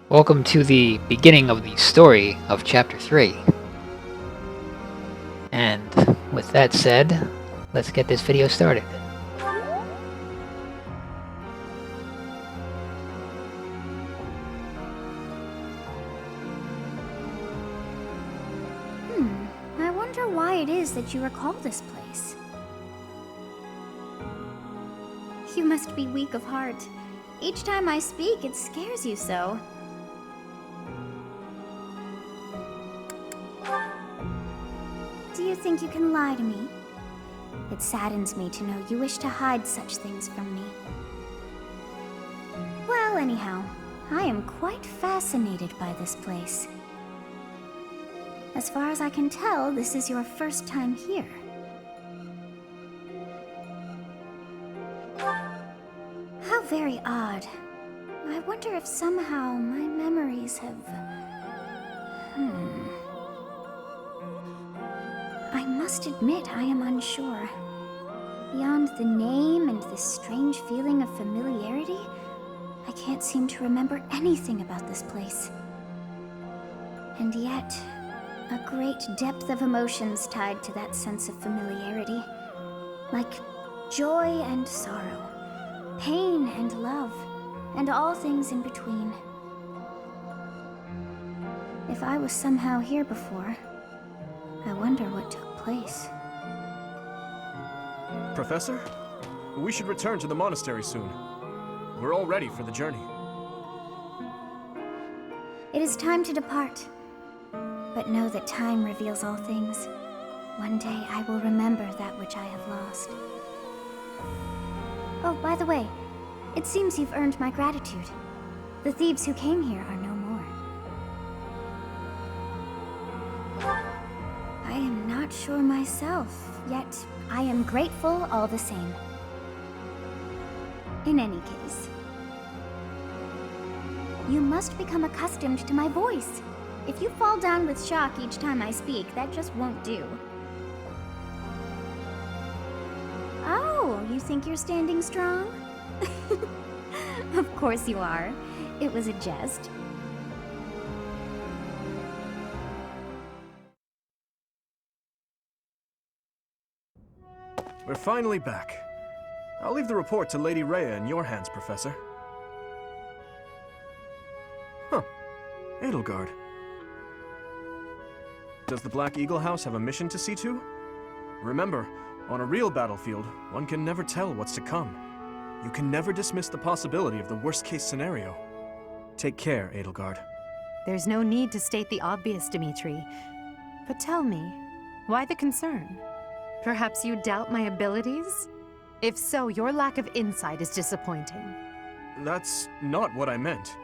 Welcome to the beginning of the story of Chapter 3. And with that said, let's get this video started. I wonder why it is that you recall this place. You must be weak of heart. Each time I speak, it scares you so. Do you think you can lie to me? It saddens me to know you wish to hide such things from me. Well, anyhow, I am quite fascinated by this place. As far as I can tell, this is your first time here. How very odd. I wonder if somehow my memories have... I must admit I am unsure. Beyond the name and this strange feeling of familiarity, I can't seem to remember anything about this place. And yet, a great depth of emotions tied to that sense of familiarity. Like joy and sorrow, pain and love, and all things in between. If I was somehow here before, I wonder what took place. Professor? We should return to the monastery soon. We're all ready for the journey. It is time to depart. But know that time reveals all things. One day I will remember that which I have lost. Oh, by the way, it seems you've earned my gratitude. The thieves who came here are no more. I am not sure myself, yet I am grateful all the same. In any case, you must become accustomed to my voice. If you fall down with shock each time I speak, that just won't do. Oh, you think you're standing strong? Of course you are. It was a jest. We're finally back. I'll leave the report to Lady Rhea in your hands, Professor. Huh. Edelgard. Does the Black Eagle House have a mission to see to? Remember, on a real battlefield, one can never tell what's to come. You can never dismiss the possibility of the worst-case scenario. Take care, Edelgard. There's no need to state the obvious, Dimitri. But tell me, why the concern? Perhaps you doubt my abilities? If so, your lack of insight is disappointing. That's not what I meant.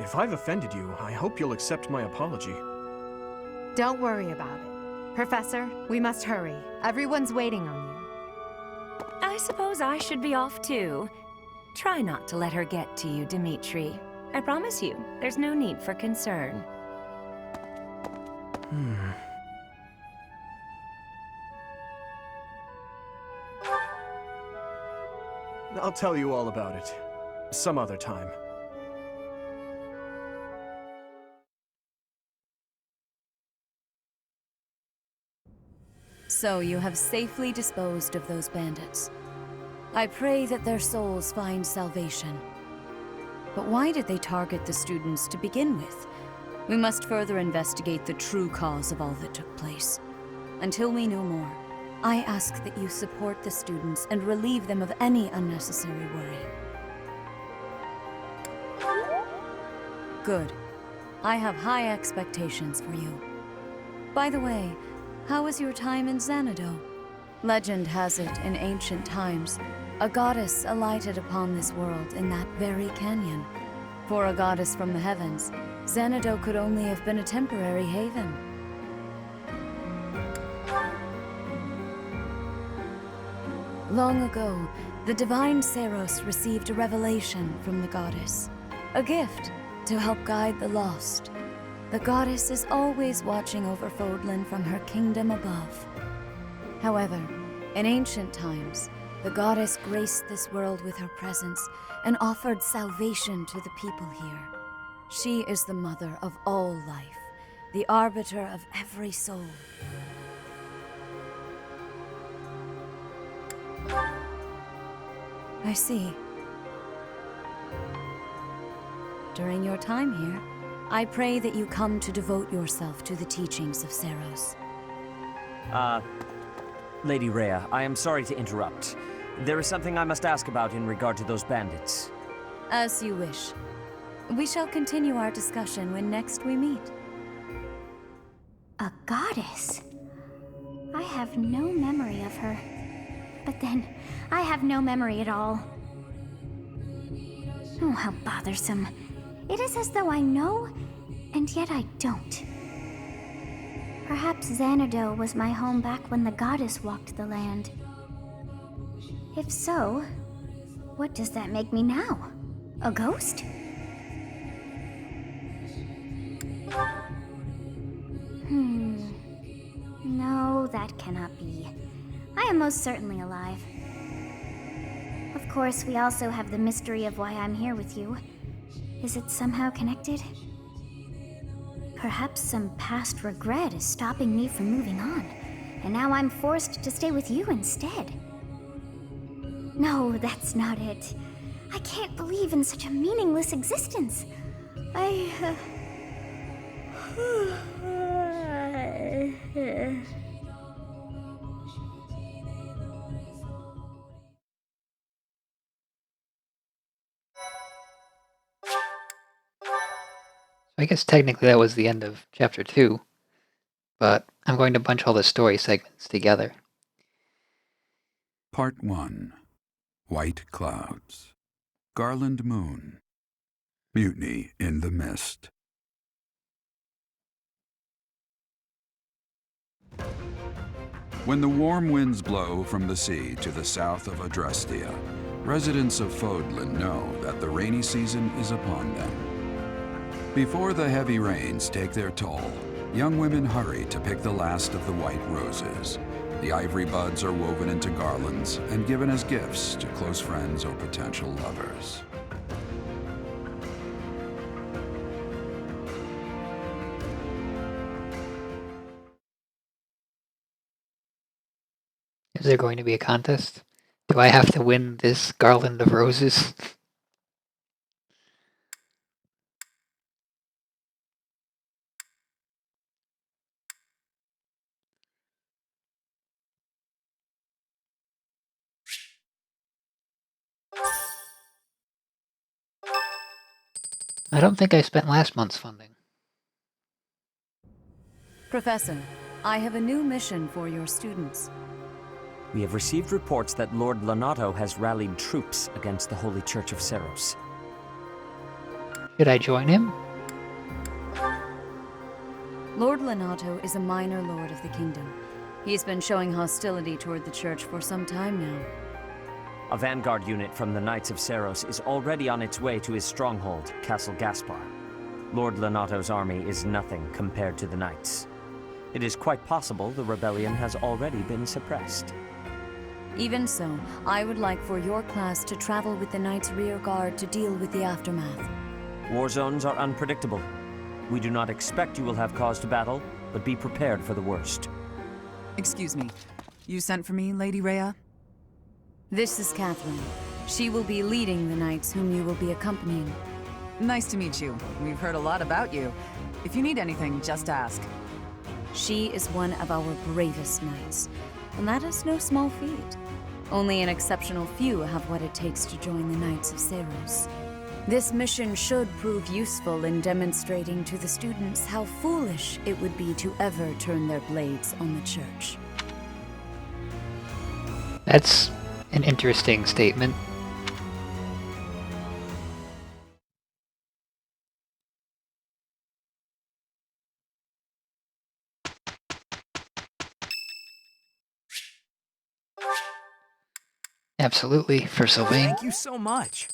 If I've offended you, I hope you'll accept my apology. Don't worry about it. Professor, we must hurry. Everyone's waiting on you. I suppose I should be off too. Try not to let her get to you, Dimitri. I promise you, there's no need for concern. I'll tell you all about it. Some other time. So you have safely disposed of those bandits. I pray that their souls find salvation. But why did they target the students to begin with? We must further investigate the true cause of all that took place. Until we know more, I ask that you support the students and relieve them of any unnecessary worry. Good. I have high expectations for you. By the way, how was your time in Xanadu? Legend has it, in ancient times, a goddess alighted upon this world in that very canyon. For a goddess from the heavens, Xanadu could only have been a temporary haven. Long ago, the divine Saros received a revelation from the goddess, a gift to help guide the lost. The goddess is always watching over Fodlan from her kingdom above. However, in ancient times, the goddess graced this world with her presence and offered salvation to the people here. She is the mother of all life, the arbiter of every soul. I see. During your time here, I pray that you come to devote yourself to the teachings of Seros. Lady Rhea, I am sorry to interrupt. There is something I must ask about in regard to those bandits. As you wish. We shall continue our discussion when next we meet. A goddess? I have no memory of her. But then, I have no memory at all. Oh, how bothersome. It is as though I know, and yet I don't. Perhaps Xanadu was my home back when the goddess walked the land. If so, what does that make me now? A ghost? No, that cannot be. I am most certainly alive. Of course, we also have the mystery of why I'm here with you. Is it somehow connected? Perhaps some past regret is stopping me from moving on, and now I'm forced to stay with you instead. No, that's not it. I can't believe in such a meaningless existence. I guess technically that was the end of chapter 2, but I'm going to bunch all the story segments together. Part 1. White Clouds. Garland Moon. Mutiny in the Mist. When the warm winds blow from the sea to the south of Adrestia, residents of Fodlan know that the rainy season is upon them. Before the heavy rains take their toll, young women hurry to pick the last of the white roses. The ivory buds are woven into garlands and given as gifts to close friends or potential lovers. Is there going to be a contest? Do I have to win this garland of roses? I don't think I spent last month's funding. Professor, I have a new mission for your students. We have received reports that Lord Lonato has rallied troops against the Holy Church of Seros. Should I join him? Lord Lonato is a minor lord of the kingdom. He's been showing hostility toward the church for some time now. A vanguard unit from the Knights of Seros is already on its way to his stronghold, Castle Gaspar. Lord Lonato's army is nothing compared to the Knights. It is quite possible the rebellion has already been suppressed. Even so, I would like for your class to travel with the Knights' rear guard to deal with the aftermath. War zones are unpredictable. We do not expect you will have cause to battle, but be prepared for the worst. Excuse me. You sent for me, Lady Rhea? This is Catherine. She will be leading the Knights whom you will be accompanying. Nice to meet you. We've heard a lot about you. If you need anything, just ask. She is one of our bravest Knights, and that is no small feat. Only an exceptional few have what it takes to join the Knights of Seros. This mission should prove useful in demonstrating to the students how foolish it would be to ever turn their blades on the Church. That's an interesting statement. Absolutely, for Sylvain. Thank you so much.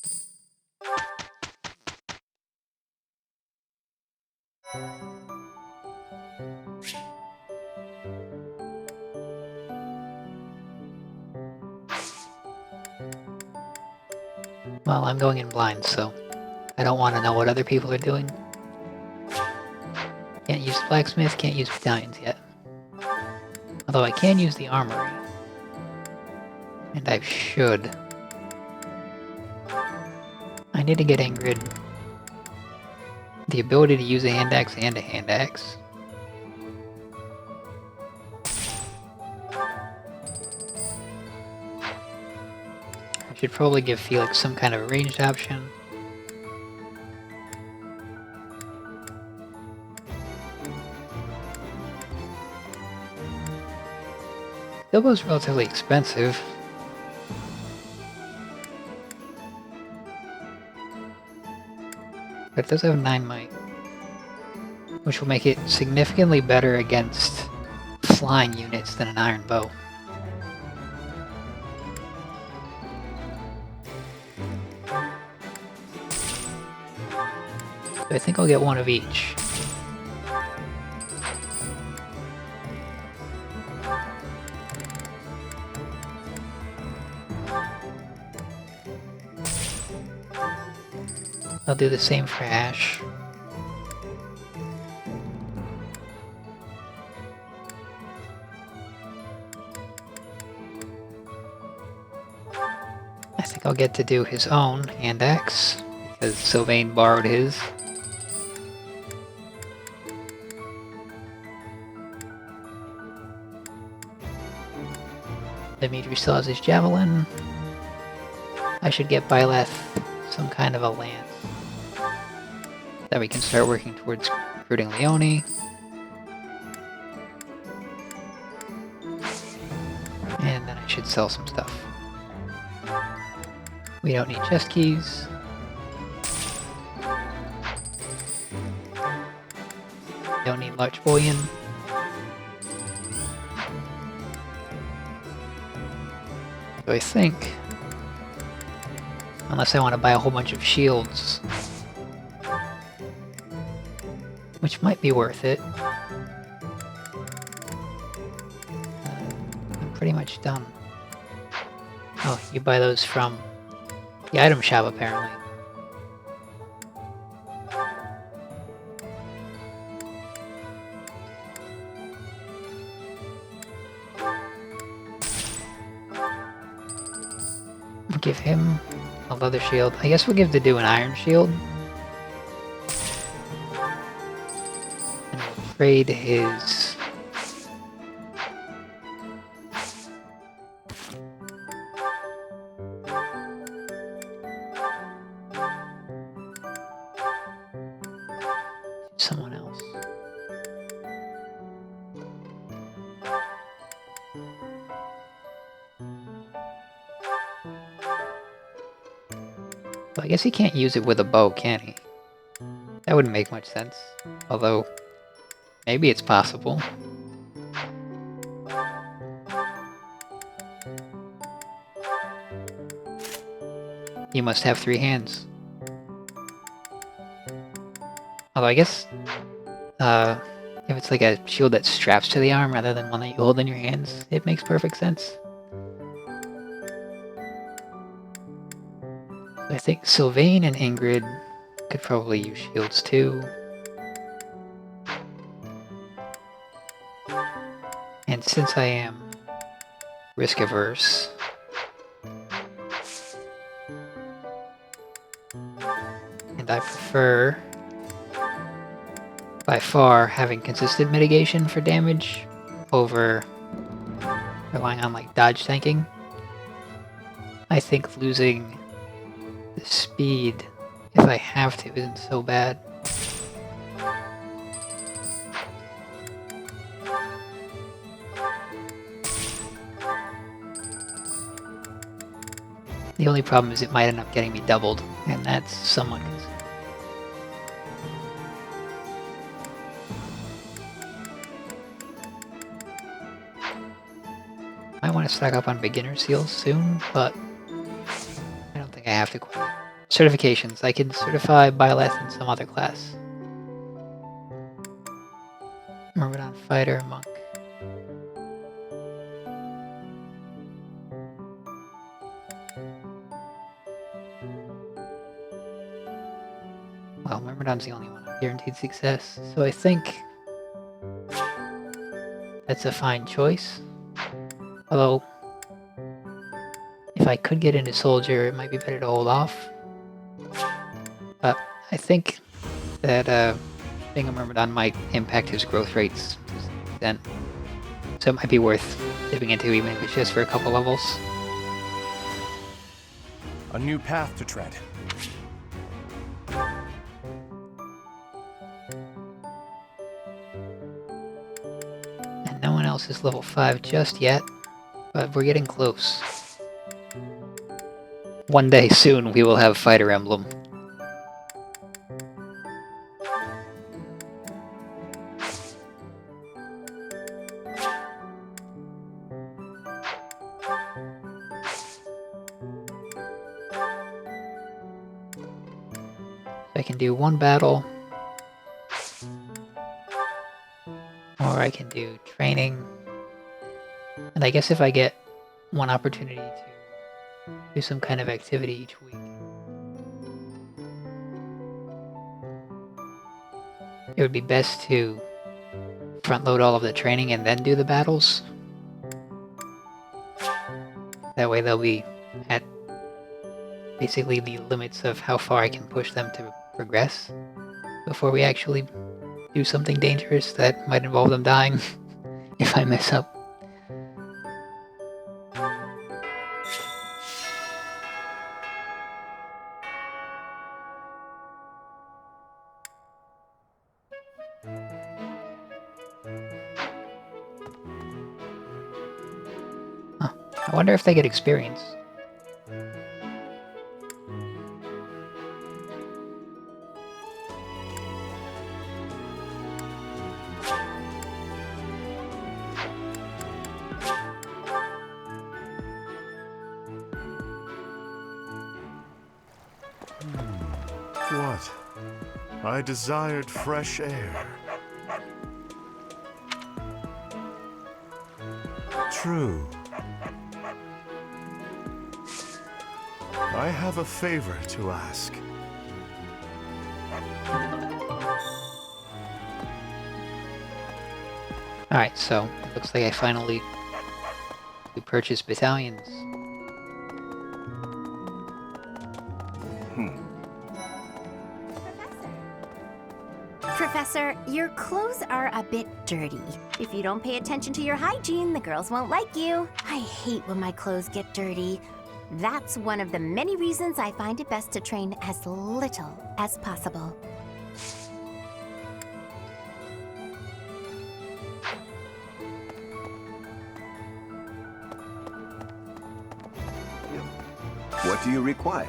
Well, I'm going in blind, so I don't want to know what other people are doing. Can't use the blacksmith, can't use battalions yet. Although I can use the armory. And I should. I need to get Ingrid the ability to use a hand axe and a hand axe. I should probably give Felix some kind of ranged option. Bilbo's relatively expensive. But it does have 9 might, which will make it significantly better against flying units than an iron bow. So I think I'll get one of each. I'll do the same for Ash. I think I'll get to do his own hand axe, because Sylvain borrowed his. Dimitri still has his javelin. I should get Byleth some kind of a lance. That we can start working towards recruiting Leone. And then I should sell some stuff. We don't need chest keys. Don't need large bullion. So I think, unless I want to buy a whole bunch of shields, which might be worth it. I'm pretty much done. Oh, you buy those from the item shop apparently. Give him a leather shield. I guess we'll give Dedu an iron shield. And we'll trade his... someone else. Well, I guess he can't use it with a bow, can he? That wouldn't make much sense. Although, maybe it's possible. You must have 3 hands. Although I guess, if it's like a shield that straps to the arm rather than one that you hold in your hands, it makes perfect sense. I think Sylvain and Ingrid could probably use shields too. And since I am risk averse, and I prefer by far having consistent mitigation for damage over relying on like dodge tanking, I think losing the speed, if I have to, isn't so bad. The only problem is it might end up getting me doubled, and that's somewhat concerning. I want to stock up on beginner seals soon, but I don't think I have to quite. Certifications. I can certify Byleth in some other class. Myrmidon Fighter, Monk. Well, Myrmidon's the only one with guaranteed success, so I think that's a fine choice. Although, if I could get into Soldier, it might be better to hold off. But I think that being a Myrmidon might impact his growth rates to some extent. So it might be worth dipping into even if it's just for a couple levels. A new path to tread. And no one else is level 5 just yet, but we're getting close. One day soon we will have Fighter Emblem. I can do one battle, or I can do training, and I guess if I get one opportunity to do some kind of activity each week, it would be best to front load all of the training and then do the battles. That way they'll be at basically the limits of how far I can push them to progress before we actually do something dangerous that might involve them dying if I mess up. Huh. I wonder if they get experience. What? I desired fresh air. True. I have a favor to ask. Alright, so it looks like I finally purchase battalions. Professor, your clothes are a bit dirty. If you don't pay attention to your hygiene, the girls won't like you. I hate when my clothes get dirty. That's one of the many reasons I find it best to train as little as possible. What do you require?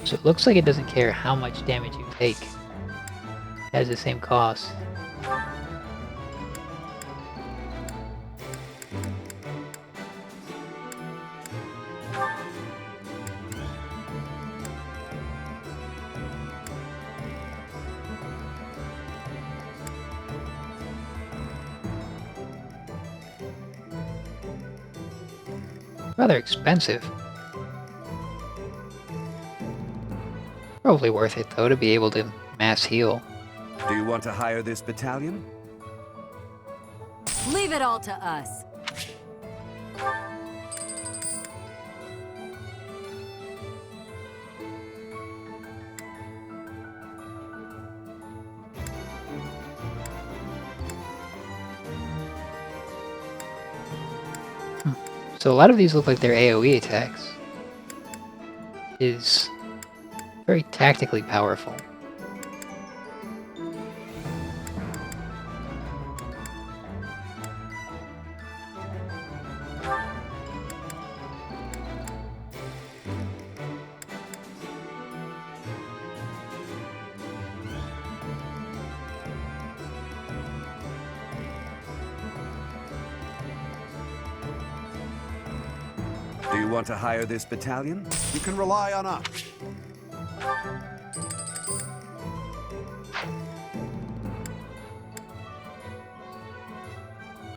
So it looks like it doesn't care how much damage you take. It has the same cost. Rather expensive. Probably worth it though to be able to mass heal. Do you want to hire this battalion? Leave it all to us. So a lot of these look like they're AoE attacks. Is very tactically powerful. Do you want to hire this battalion? You can rely on us.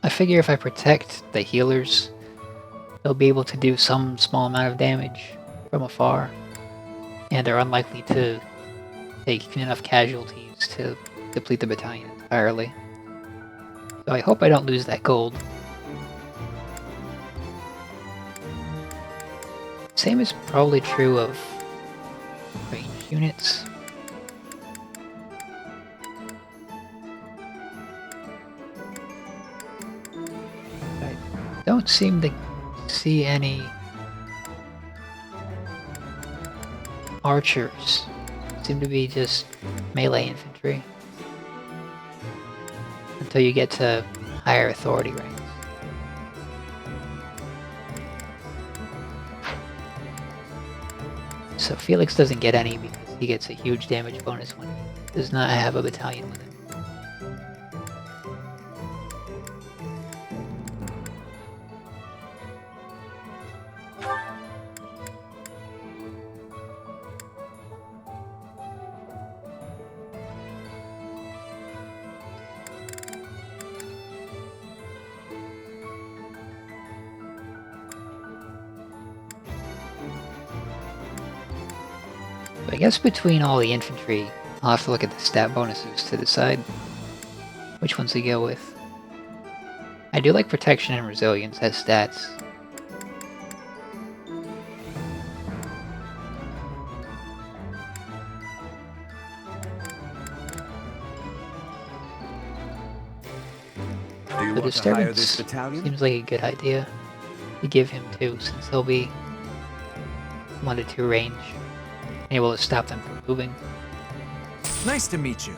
I figure if I protect the healers, they'll be able to do some small amount of damage from afar, and they're unlikely to take enough casualties to deplete the battalion entirely. So I hope I don't lose that gold. Same is probably true of ranged units. I don't seem to see any archers. Seem to be just melee infantry. Until you get to higher authority ranks. So Felix doesn't get any because he gets a huge damage bonus when he does not have a battalion with him. I guess between all the infantry, I'll have to look at the stat bonuses to decide which ones to go with. I do like protection and resilience as stats. Do you The want to hire this disturbance battalion? seems like a good idea to give him too, since he'll be 1 to 2 range, and able to stop them from moving. Nice to meet you.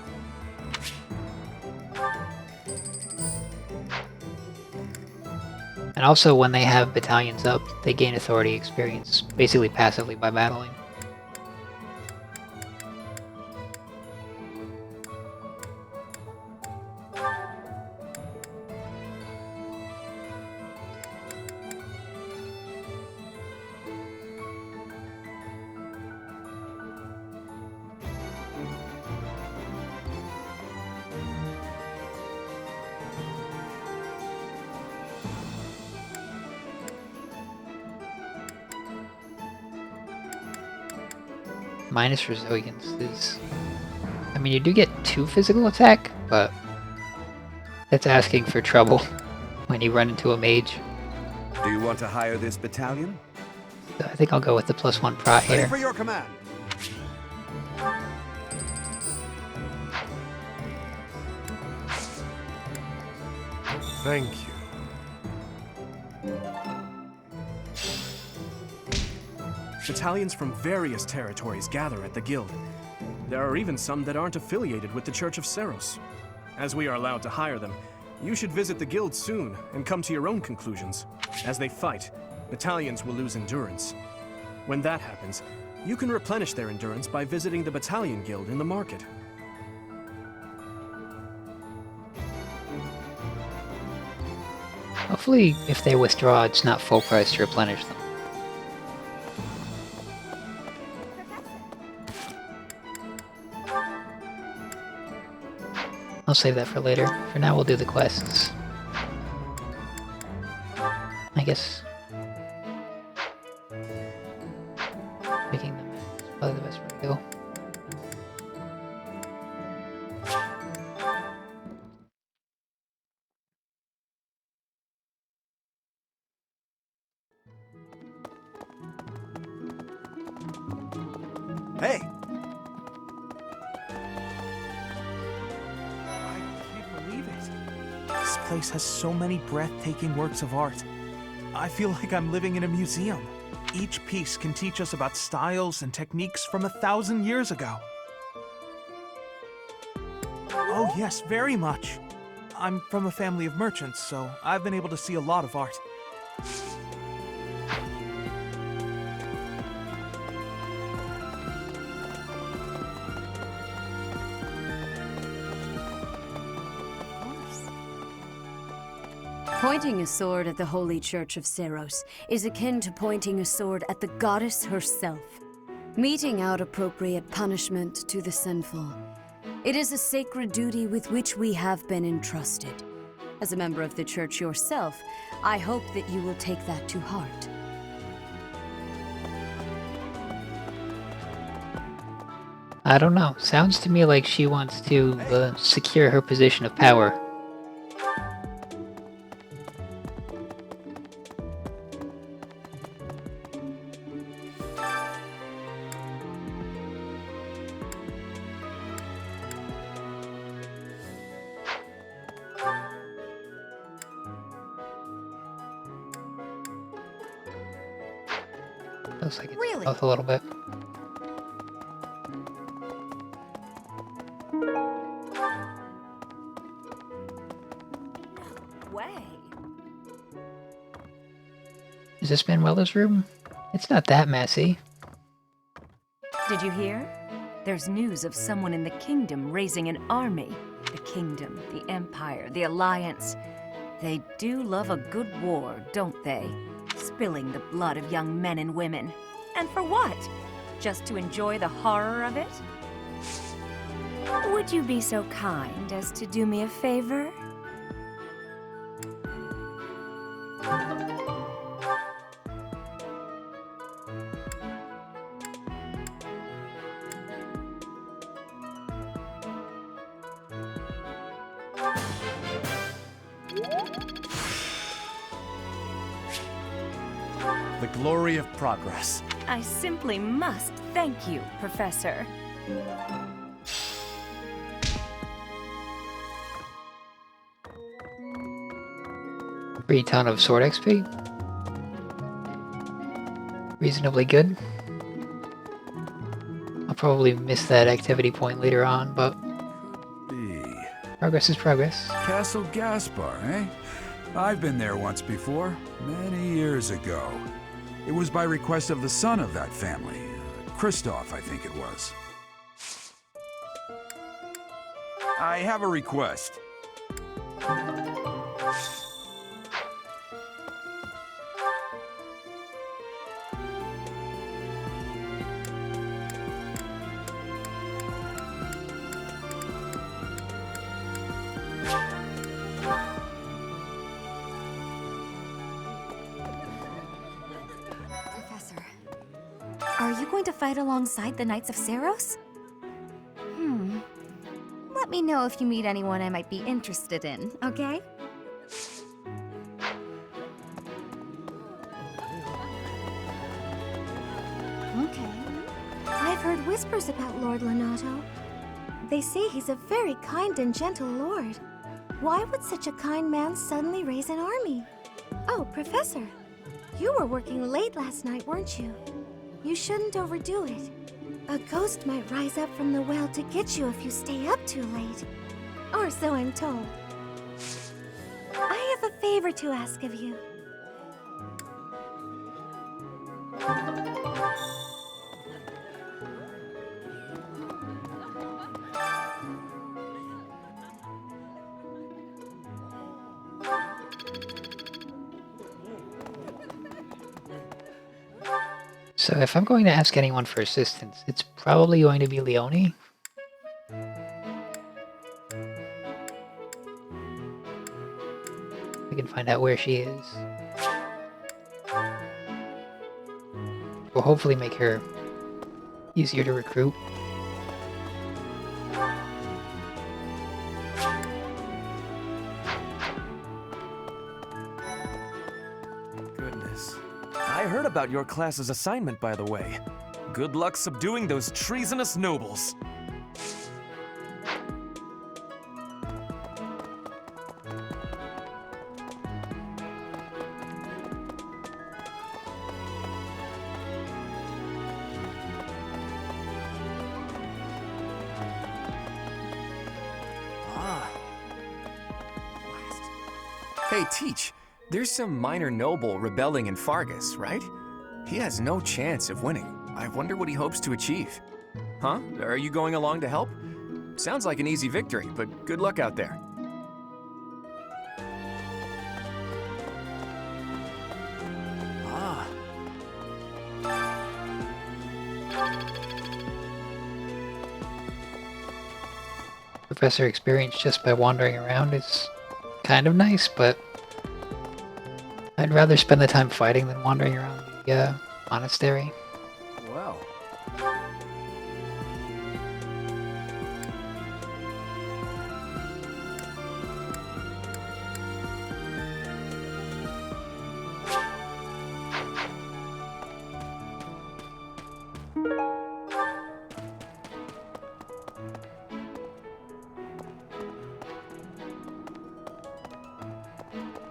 And also, when they have battalions up, they gain authority experience, basically passively by battling. Minus resilience is... I mean, you do get 2 physical attack, but that's asking for trouble when you run into a mage. Do you want to hire this battalion? So I think I'll go with the +1 prot Ready here. for your command. Thank you. Battalions from various territories gather at the guild. There are even some that aren't affiliated with the Church of Seros. As we are allowed to hire them, you should visit the guild soon and come to your own conclusions. As they fight, battalions will lose endurance. When that happens, you can replenish their endurance by visiting the battalion guild in the market. Hopefully, if they withdraw, it's not full price to replenish them. I'll save that for later. For now, we'll do the quests. I guess making them is probably the best way to go. Hey! I can't believe it. This place has so many breathtaking works of art. I feel like I'm living in a museum. Each piece can teach us about styles and techniques from 1,000 years ago. Oh yes, very much. I'm from a family of merchants, so I've been able to see a lot of art. Pointing a sword at the Holy Church of Seros is akin to pointing a sword at the goddess herself, meting out appropriate punishment to the sinful. It is a sacred duty with which we have been entrusted. As a member of the church yourself, I hope that you will take that to heart. I don't know. Sounds to me like she wants to secure her position of power. Looks like it's Really? both a little bit. Way. Is this Manuela's room? It's not that messy. Did you hear? There's news of someone in the kingdom raising an army. The kingdom, the empire, the alliance. They do love a good war, don't they? Spilling the blood of young men and women. And for what? Just to enjoy the horror of it? Would you be so kind as to do me a favor? The glory of progress. I simply must thank you, Professor. Free ton of sword XP. Reasonably good. I'll probably miss that activity point later on, but progress is progress. Castle Gaspar, eh? I've been there once before, many years ago. It was by request of the son of that family. Christoph, I think it was. I have a request. Professor, are you going to fight alongside the Knights of Saros? Let me know if you meet anyone I might be interested in, okay? Okay. I've heard whispers about Lord Lonato. They say he's a very kind and gentle lord. Why would such a kind man suddenly raise an army? Oh, Professor, you were working late last night, weren't you? You shouldn't overdo it. A ghost might rise up from the well to get you if you stay up too late. Or so I'm told. I have a favor to ask of you. So if I'm going to ask anyone for assistance, it's probably going to be Leonie. We can find out where she is. We'll hopefully make her easier to recruit. Goodness. I heard about your class's assignment, by the way. Good luck subduing those treasonous nobles. Hey, Teach, there's some minor noble rebelling in Fargus, right? He has no chance of winning. I wonder what he hopes to achieve. Huh? Are you going along to help? Sounds like an easy victory, but good luck out there. Ah. Professor experience just by wandering around is kind of nice, but I'd rather spend the time fighting than wandering around the monastery. Well.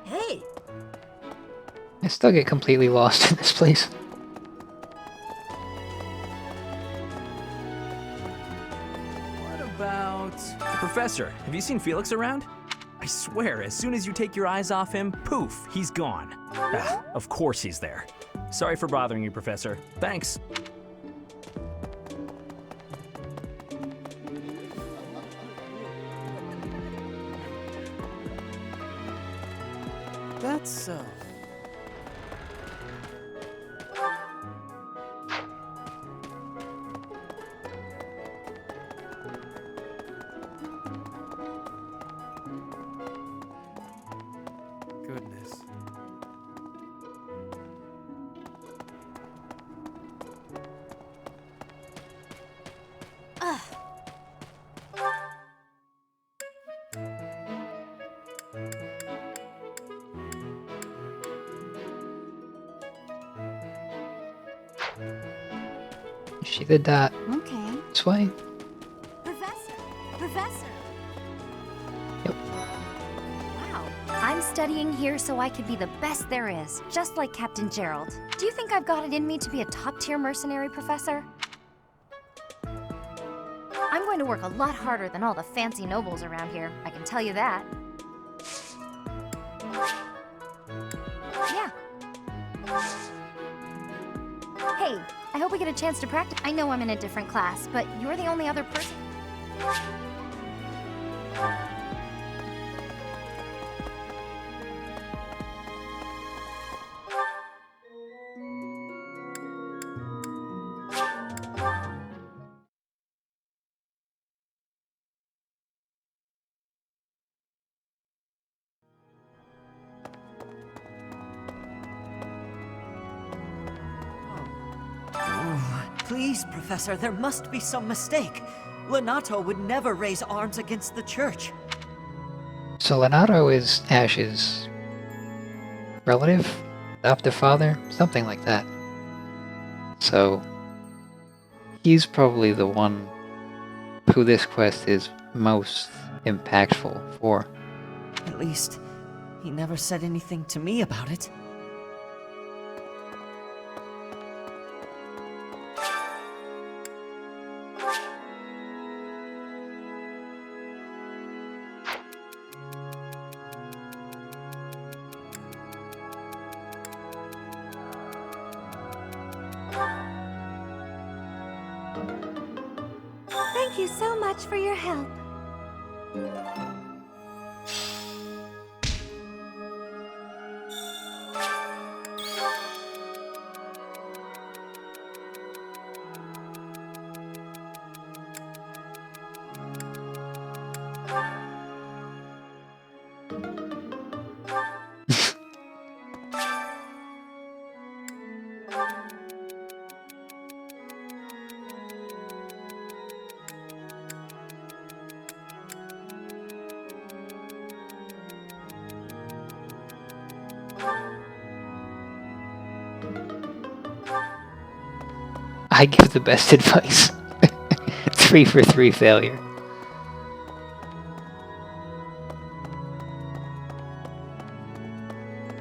Hey! I still get completely lost in this place. What about... Professor, have you seen Felix around? I swear, as soon as you take your eyes off him, poof, he's gone. Ah, of course he's there. Sorry for bothering you, Professor. Thanks. That's, Goodness. She did that Okay. this way. Professor! Professor! Yep. Wow. I'm studying here so I could be the best there is, just like Captain Gerald. Do you think I've got it in me to be a top-tier mercenary, Professor? I'm going to work a lot harder than all the fancy nobles around here, I can tell you that. Yeah. Hey, I hope we get a chance to practice. I know I'm in a different class, but you're the only other person. Please, Professor, there must be some mistake. Lenato would never raise arms against the church. So Leonardo is Ash's relative? Adoptive father? Something like that. So he's probably the one who this quest is most impactful for. At least, he never said anything to me about it. Thank you so much for your help. I give the best advice. 3 for 3 failure.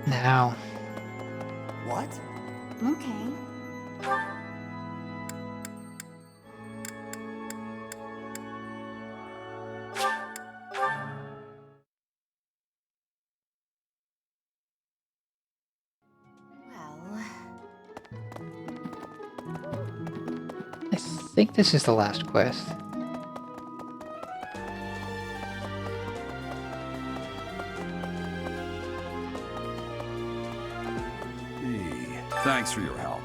Now. What? Okay. Well, I think this is the last quest. Hey, thanks for your help.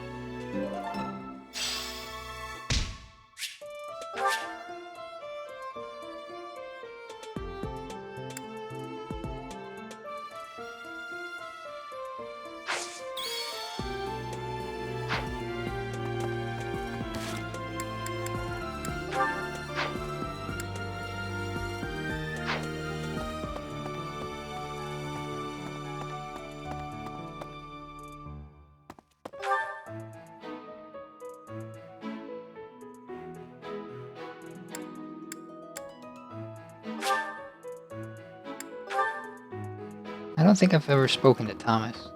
I don't think I've ever spoken to Thomas.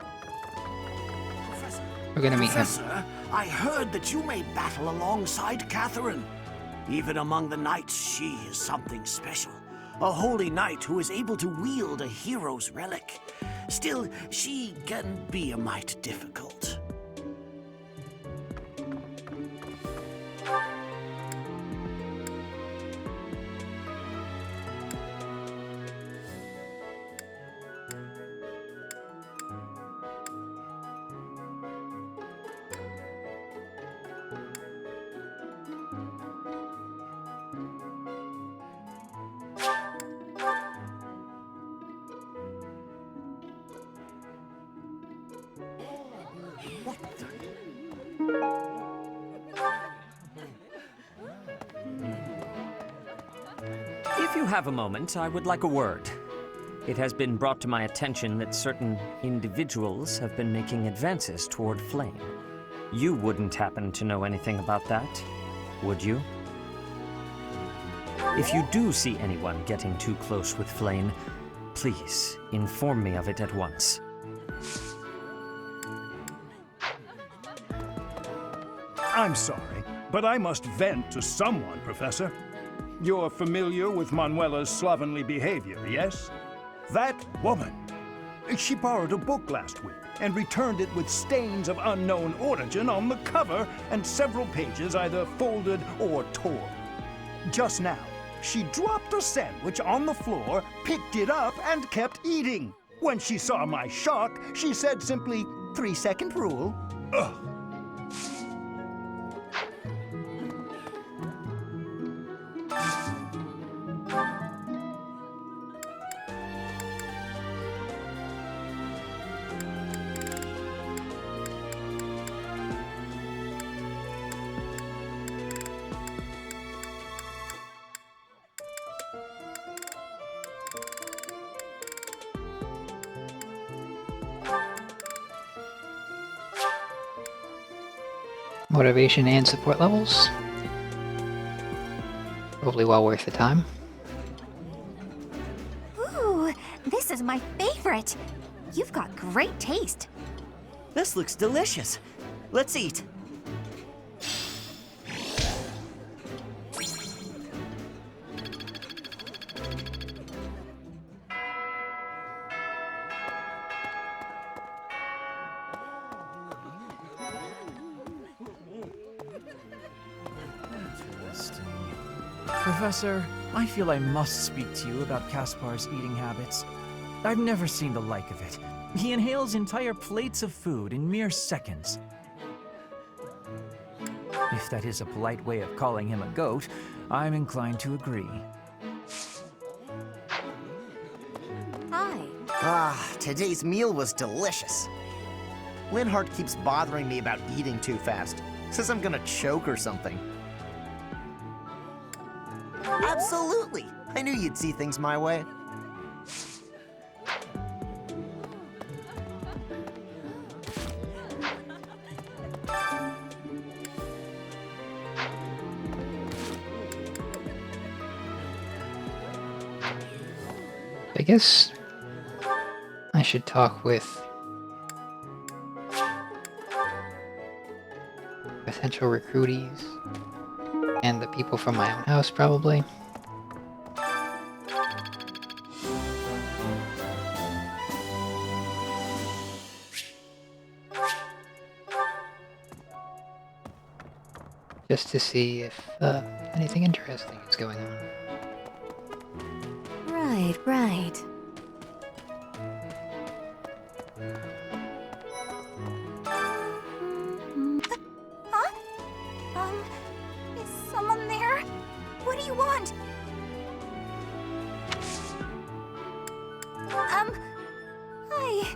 We're gonna meet him. Professor, I heard that you may battle alongside Catherine. Even among the knights, she is something special. A holy knight who is able to wield a hero's relic. Still, she can be a mite difficult. If you have a moment, I would like a word. It has been brought to my attention that certain individuals have been making advances toward Flame. You wouldn't happen to know anything about that, would you? If you do see anyone getting too close with Flame, please inform me of it at once. I'm sorry, but I must vent to someone, Professor. You're familiar with Manuela's slovenly behavior, yes? That woman. She borrowed a book last week and returned it with stains of unknown origin on the cover and several pages either folded or torn. Just now, she dropped a sandwich on the floor, picked it up, and kept eating. When she saw my shock, she said simply, 3-second rule. Ugh. Motivation and support levels. Probably well worth the time. Ooh, this is my favorite. You've got great taste. This looks delicious. Let's eat. Professor, I feel I must speak to you about Caspar's eating habits. I've never seen the like of it. He inhales entire plates of food in mere seconds. If that is a polite way of calling him a goat, I'm inclined to agree. Hi. Ah, today's meal was delicious. Linhardt keeps bothering me about eating too fast. Says I'm gonna choke or something. Absolutely! I knew you'd see things my way. I guess I should talk with potential recruitees and the people from my own house, probably. Just to see if anything interesting is going on. Right, right. Huh? Is someone there? What do you want? Hi.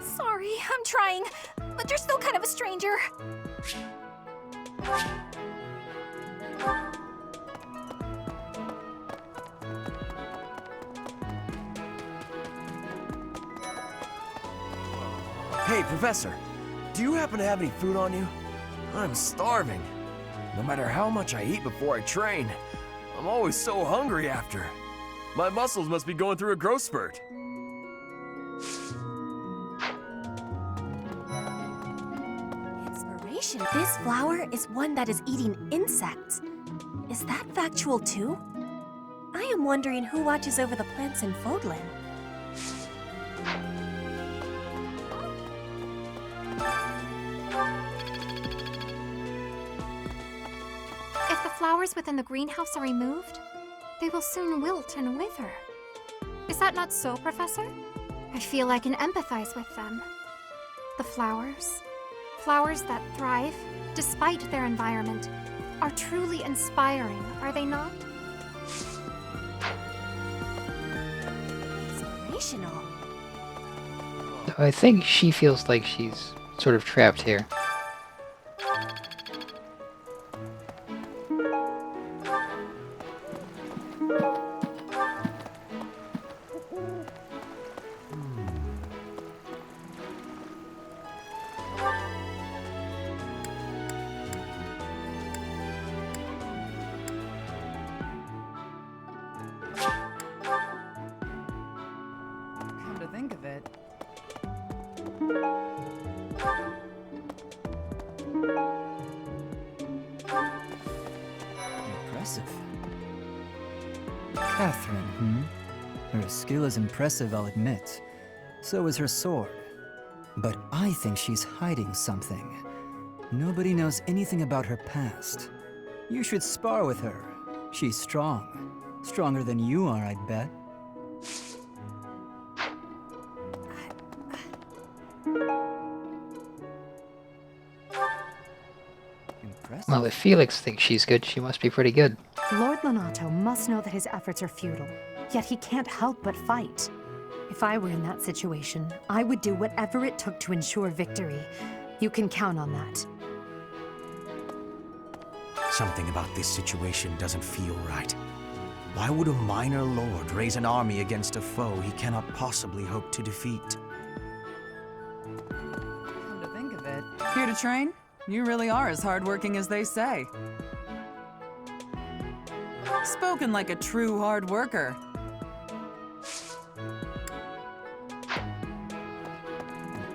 Sorry, I'm trying, but you're still kind of a stranger. Hey, Professor, do you happen to have any food on you? I'm starving. No matter how much I eat before I train, I'm always so hungry after. My muscles must be going through a growth spurt. inspiration. This flower is one that is eating insects. Is that factual too? I am wondering who watches over the plants in Fodlan. If the flowers within the greenhouse are removed, they will soon wilt and wither. Is that not so, Professor? I feel I can empathize with them. The flowers that thrive, despite their environment, are truly inspiring, are they not? Inspirational. I think she feels like she's sort of trapped here. Come to think of it, impressive. Catherine, Her skill is impressive, I'll admit. So is her sword. But I think she's hiding something. Nobody knows anything about her past. You should spar with her. She's strong. Stronger than you are, I'd bet. Impressive. Well, if Felix thinks she's good, she must be pretty good. Lord Lonato must know that his efforts are futile, yet he can't help but fight. If I were in that situation, I would do whatever it took to ensure victory. You can count on that. Something about this situation doesn't feel right. Why would a minor lord raise an army against a foe he cannot possibly hope to defeat? come to think of it. Here to train? You really are as hardworking as they say. Spoken like a true hard worker.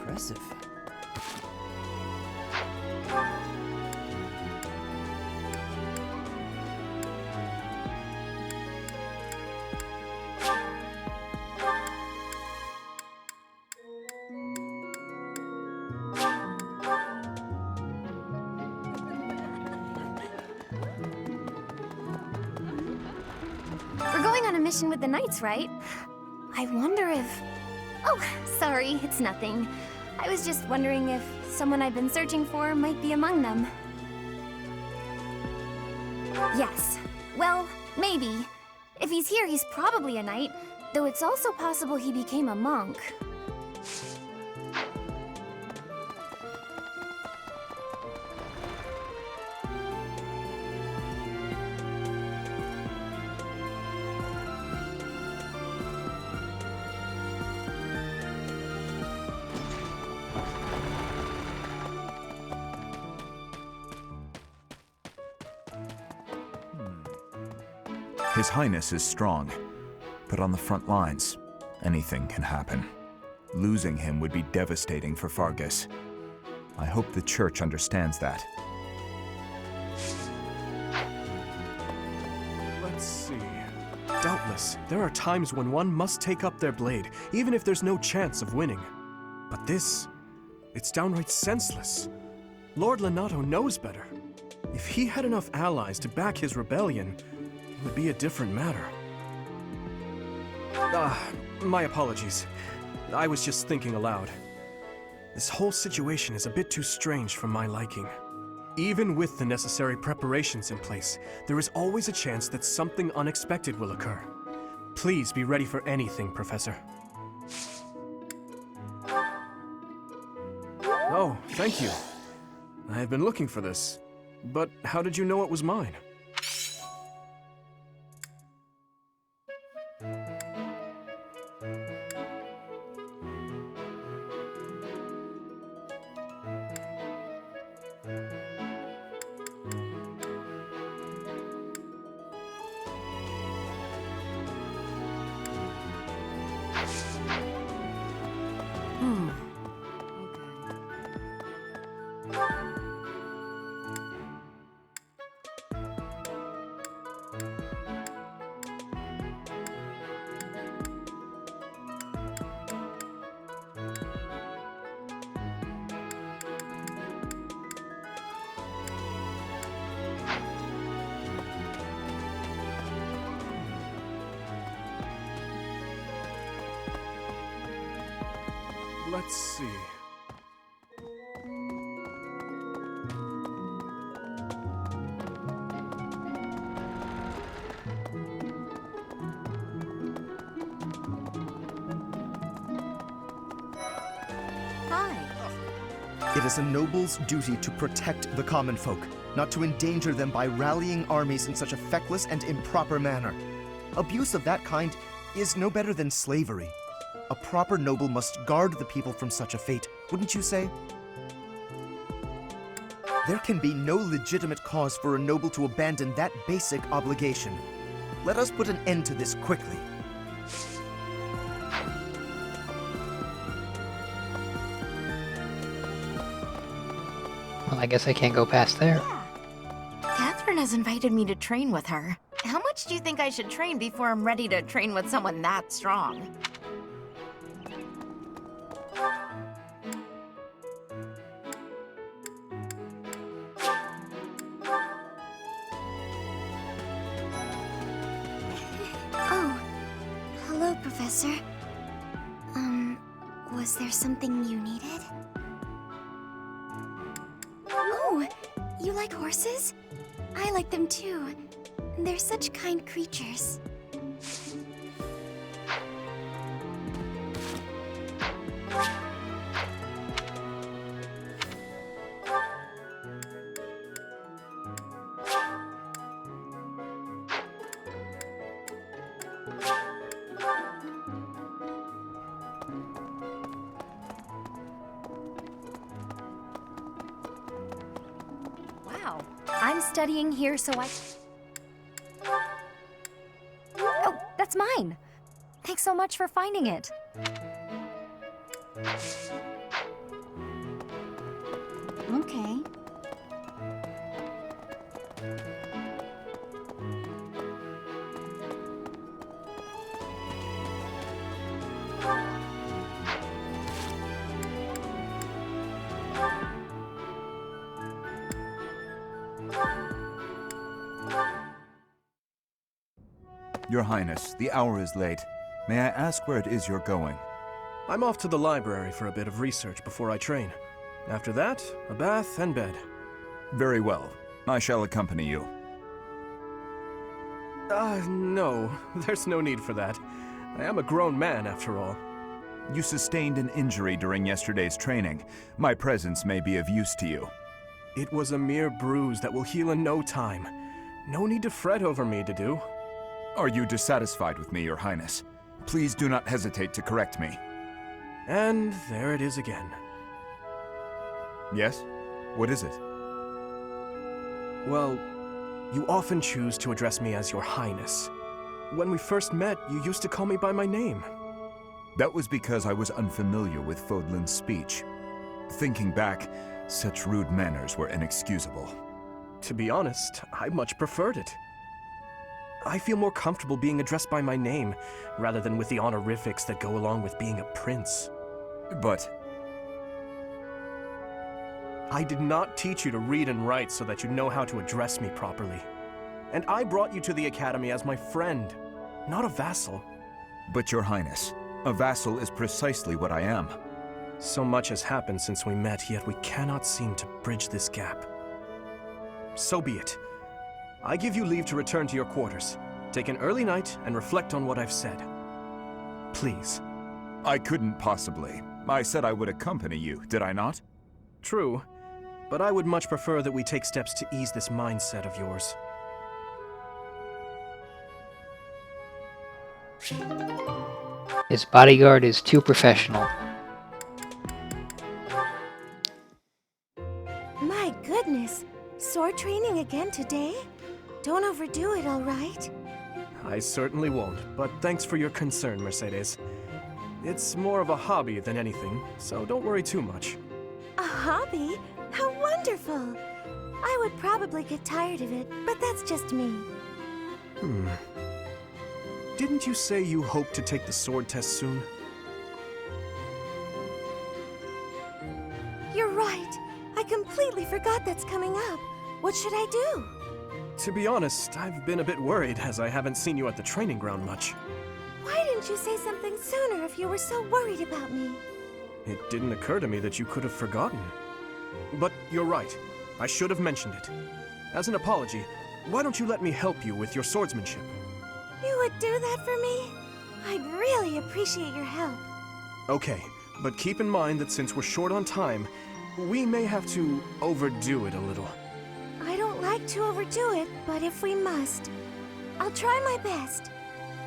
Impressive. We're going on a mission with the Knights, right? I wonder if... Oh, sorry, it's nothing. I was just wondering if someone I've been searching for might be among them. Yes. Well, maybe. If he's here, he's probably a knight, though it's also possible he became a monk. His Highness is strong, but on the front lines, anything can happen. Losing him would be devastating for Fargus. I hope the Church understands that. Let's see. Doubtless, there are times when one must take up their blade, even if there's no chance of winning. But this, it's downright senseless. Lord Lonato knows better. If he had enough allies to back his rebellion, it would be a different matter. My apologies. I was just thinking aloud. This whole situation is a bit too strange for my liking. Even with the necessary preparations in place, there is always a chance that something unexpected will occur. Please be ready for anything, Professor. Oh, thank you. I have been looking for this. But how did you know it was mine? Let's see. It is a noble's duty to protect the common folk, not to endanger them by rallying armies in such a feckless and improper manner. Abuse of that kind is no better than slavery. A proper noble must guard the people from such a fate, wouldn't you say? There can be no legitimate cause for a noble to abandon that basic obligation. Let us put an end to this quickly. Well, I guess I can't go past there. Catherine has invited me to train with her. How much do you think I should train before I'm ready to train with someone that strong? Oh, hello, Professor. Was there something you needed? Oh, you like horses? I like them too. They're such kind creatures. Wow. I'm studying here so I... Oh, that's mine. Thanks so much for finding it. Okay. Your Highness, the hour is late. May I ask where it is you're going? I'm off to the library for a bit of research before I train. After that, a bath and bed. Very well. I shall accompany you. No. There's no need for that. I am a grown man, after all. You sustained an injury during yesterday's training. My presence may be of use to you. It was a mere bruise that will heal in no time. No need to fret over me, Dedu. Are you dissatisfied with me, Your Highness? Please do not hesitate to correct me. And there it is again. Yes? What is it? Well, you often choose to address me as Your Highness. When we first met, you used to call me by my name. That was because I was unfamiliar with Fodlan's speech. Thinking back, such rude manners were inexcusable. To be honest, I much preferred it. I feel more comfortable being addressed by my name, rather than with the honorifics that go along with being a prince. But... I did not teach you to read and write so that you know how to address me properly. And I brought you to the academy as my friend, not a vassal. But Your Highness, a vassal is precisely what I am. So much has happened since we met, yet we cannot seem to bridge this gap. So be it. I give you leave to return to your quarters. Take an early night and reflect on what I've said. Please. I couldn't possibly. I said I would accompany you, did I not? True, but I would much prefer that we take steps to ease this mindset of yours. His bodyguard is too professional. My goodness! Sword training again today? Don't overdo it, all right? I certainly won't, but thanks for your concern, Mercedes. It's more of a hobby than anything, so don't worry too much. A hobby? How wonderful! I would probably get tired of it, but that's just me. Didn't you say you hope to take the sword test soon? You're right. I completely forgot that's coming up. What should I do? To be honest, I've been a bit worried as I haven't seen you at the training ground much. Why didn't you say something sooner if you were so worried about me? It didn't occur to me that you could have forgotten. But you're right. I should have mentioned it. As an apology, why don't you let me help you with your swordsmanship? You would do that for me? I'd really appreciate your help. Okay, but keep in mind that since we're short on time, we may have to overdo it a little. I don't like to overdo it, but if we must, I'll try my best.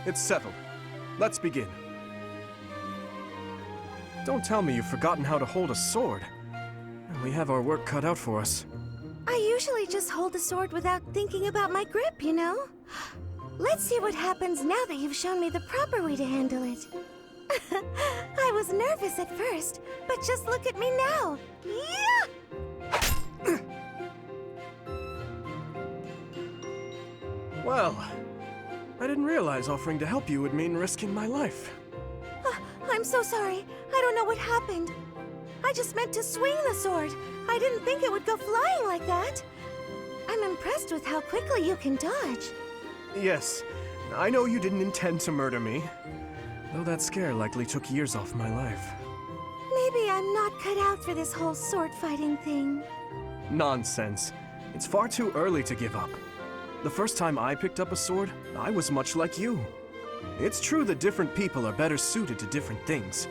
It's settled. Let's begin. Don't tell me you've forgotten how to hold a sword. We have our work cut out for us. I usually just hold the sword without thinking about my grip, you know? Let's see what happens now that you've shown me the proper way to handle it. I was nervous at first, but just look at me now. Yeah! Well, I didn't realize offering to help you would mean risking my life. I'm so sorry. I don't know what happened. I just meant to swing the sword. I didn't think it would go flying like that. I'm impressed with how quickly you can dodge. Yes, I know you didn't intend to murder me, though that scare likely took years off my life. Maybe I'm not cut out for this whole sword fighting thing. Nonsense. It's far too early to give up. The first time I picked up a sword, I was much like you. It's true that different people are better suited to different things.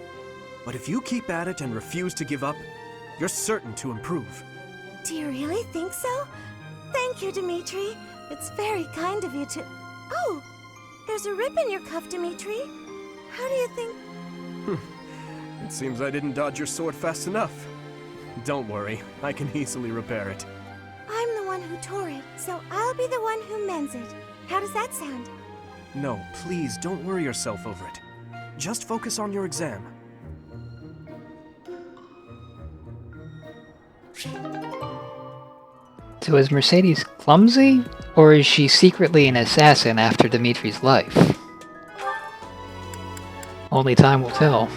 But if you keep at it and refuse to give up, you're certain to improve. Do you really think so? Thank you, Dimitri. It's very kind of you to... Oh! There's a rip in your cuff, Dimitri. How do you think... It seems I didn't dodge your sword fast enough. Don't worry, I can easily repair it. I'm the one who tore it, so I'll be the one who mends it. How does that sound? No, please don't worry yourself over it. Just focus on your exam. So is Mercedes clumsy, or is she secretly an assassin after Dimitri's life? Only time will tell.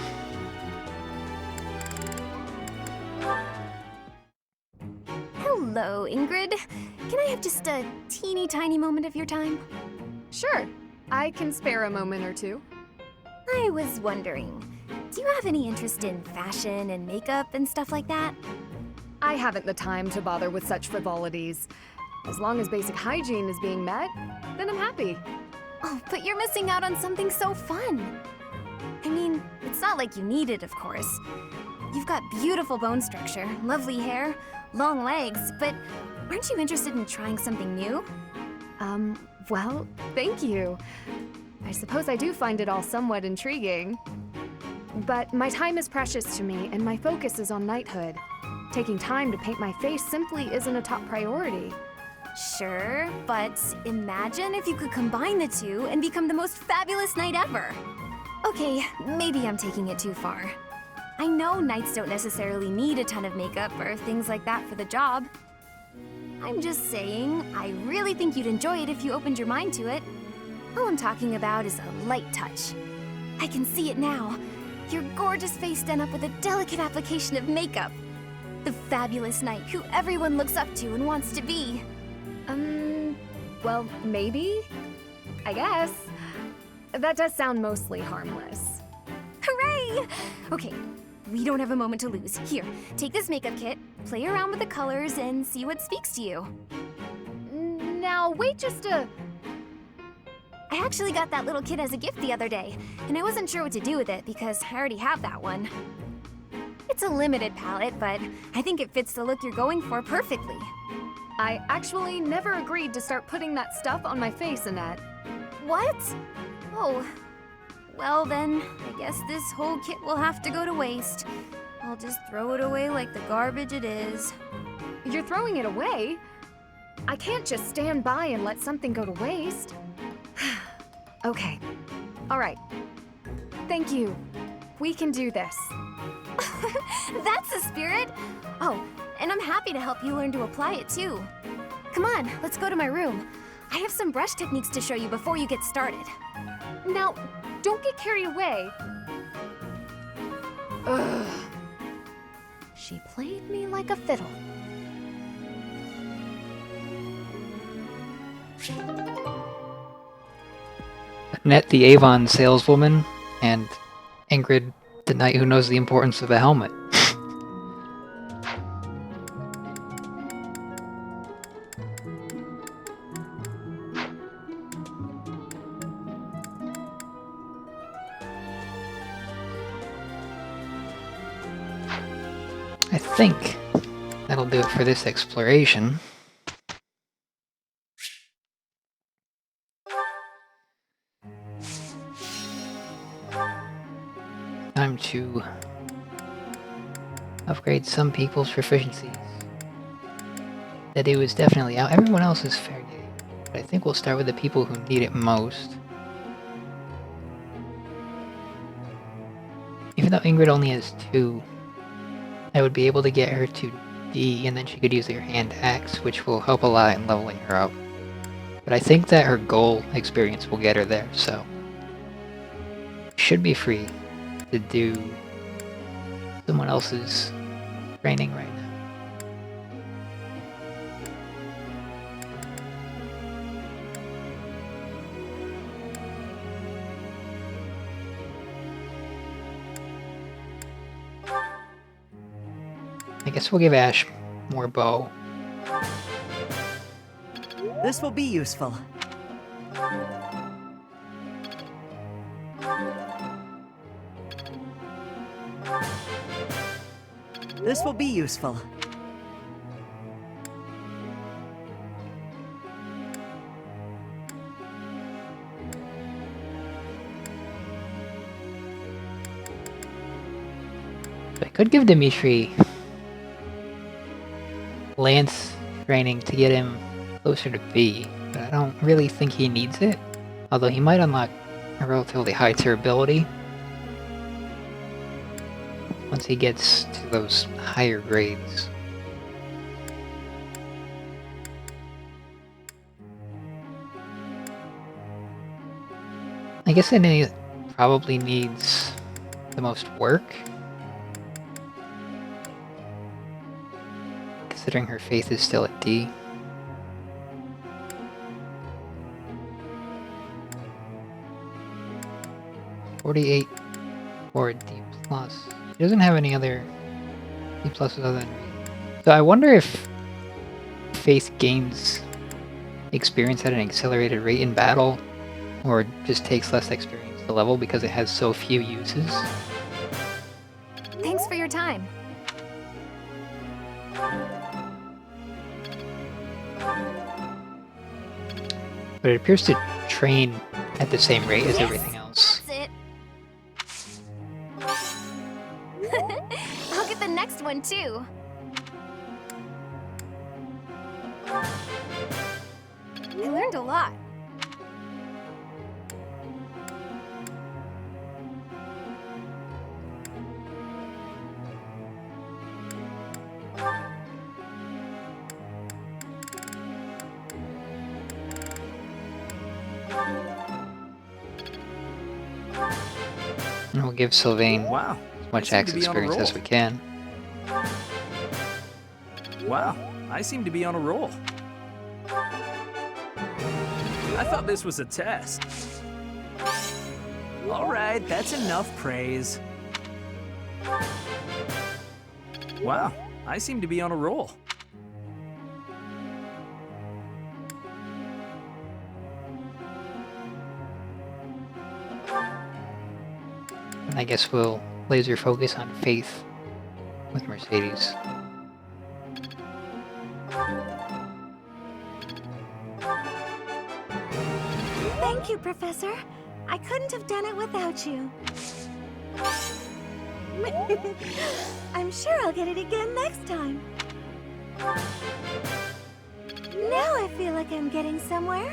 Hello, Ingrid. Can I have just a teeny tiny moment of your time? Sure. I can spare a moment or two. I was wondering, do you have any interest in fashion and makeup and stuff like that? I haven't the time to bother with such frivolities. As long as basic hygiene is being met, then I'm happy. Oh, but you're missing out on something so fun. I mean, it's not like you need it, of course. You've got beautiful bone structure, lovely hair, long legs, but aren't you interested in trying something new? Well, thank you. I suppose I do find it all somewhat intriguing. But my time is precious to me, and my focus is on knighthood. Taking time to paint my face simply isn't a top priority. Sure, but imagine if you could combine the two and become the most fabulous knight ever. Okay, maybe I'm taking it too far. I know knights don't necessarily need a ton of makeup or things like that for the job. I'm just saying, I really think you'd enjoy it if you opened your mind to it. All I'm talking about is a light touch. I can see it now. Your gorgeous face done up with a delicate application of makeup. The fabulous knight who everyone looks up to and wants to be. Well, maybe? I guess. That does sound mostly harmless. Hooray! Okay, we don't have a moment to lose. Here, take this makeup kit, play around with the colors, and see what speaks to you. Now, wait just a... I actually got that little kit as a gift the other day, and I wasn't sure what to do with it because I already have that one. It's a limited palette, but I think it fits the look you're going for perfectly. I actually never agreed to start putting that stuff on my face, Annette. What? Oh. Well then, I guess this whole kit will have to go to waste. I'll just throw it away like the garbage it is. You're throwing it away? I can't just stand by and let something go to waste. Okay. All right. Thank you. We can do this. That's the spirit! Oh, and I'm happy to help you learn to apply it too. Come on, let's go to my room. I have some brush techniques to show you before you get started. Now, don't get carried away. Ugh. She played me like a fiddle. Annette, the Avon saleswoman, and Ingrid, The knight who knows the importance of a helmet. I think that'll do it for this exploration. Time to upgrade some people's proficiencies. That day was definitely out. Everyone else is fair game, but I think we'll start with the people who need it most. Even though Ingrid only has 2, I would be able to get her to D, and then she could use her hand axe, which will help a lot in leveling her up. But I think that her goal experience will get her there, so should be free to do someone else's training right now. I guess we'll give Ash more bow. This will be useful. This will be useful. I could give Dimitri Lance training to get him closer to B, but I don't really think he needs it. Although he might unlock a relatively high durability once he gets to those higher grades. I guess it probably needs the most work, considering her faith is still at D. $48 for a D+. She doesn't have any other D pluses other than read. So I wonder if faith gains experience at an accelerated rate in battle, or just takes less experience to level because it has so few uses. Thanks for your time. But it appears to train at the same rate as everything else. That's it. I'll get the next one too. I learned a lot. And we'll give Sylvain Wow, as much I seem axe to be on a experience as roll. we can. Wow, I seem to be on a roll. I thought this was a test. All right, that's enough praise. Wow, I seem to be on a roll. And I guess we'll laser focus on faith with Mercedes. Thank you, Professor. I couldn't have done it without you. I'm sure I'll get it again next time. Now I feel like I'm getting somewhere.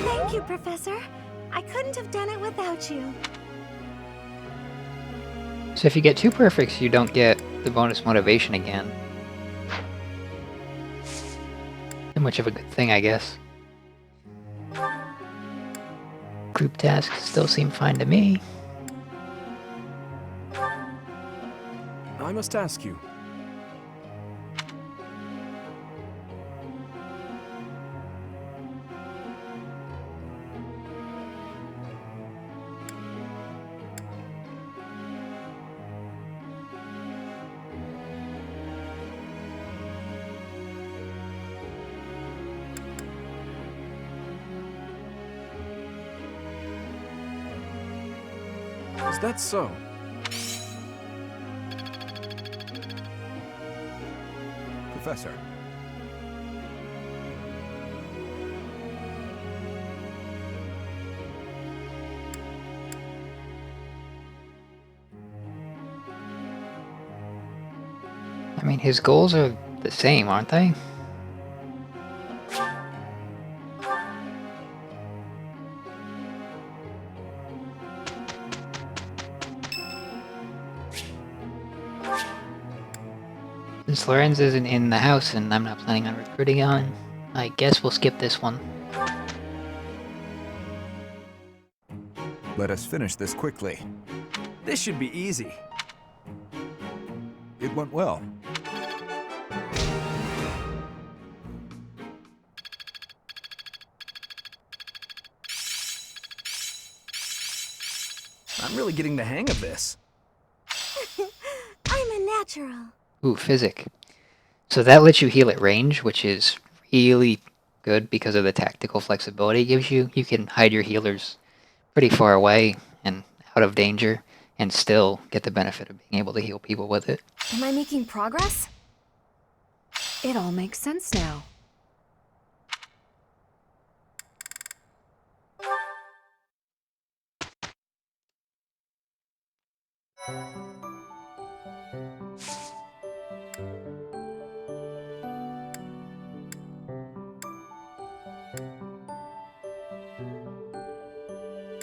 Thank you, Professor. I couldn't have done it without you. So if you get 2 perfects, you don't get the bonus motivation again. Not much of a good thing, I guess. Group tasks still seem fine to me. I must ask you. Is that so? Professor. I mean, his goals are the same, aren't they? Since Lorenz isn't in the house and I'm not planning on recruiting on, I guess we'll skip this one. Let us finish this quickly. This should be easy. It went well. I'm really getting the hang of this. I'm a natural. Ooh, physic. So that lets you heal at range, which is really good because of the tactical flexibility it gives you. You can hide your healers pretty far away and out of danger, and still get the benefit of being able to heal people with it. Am I making progress? It all makes sense now.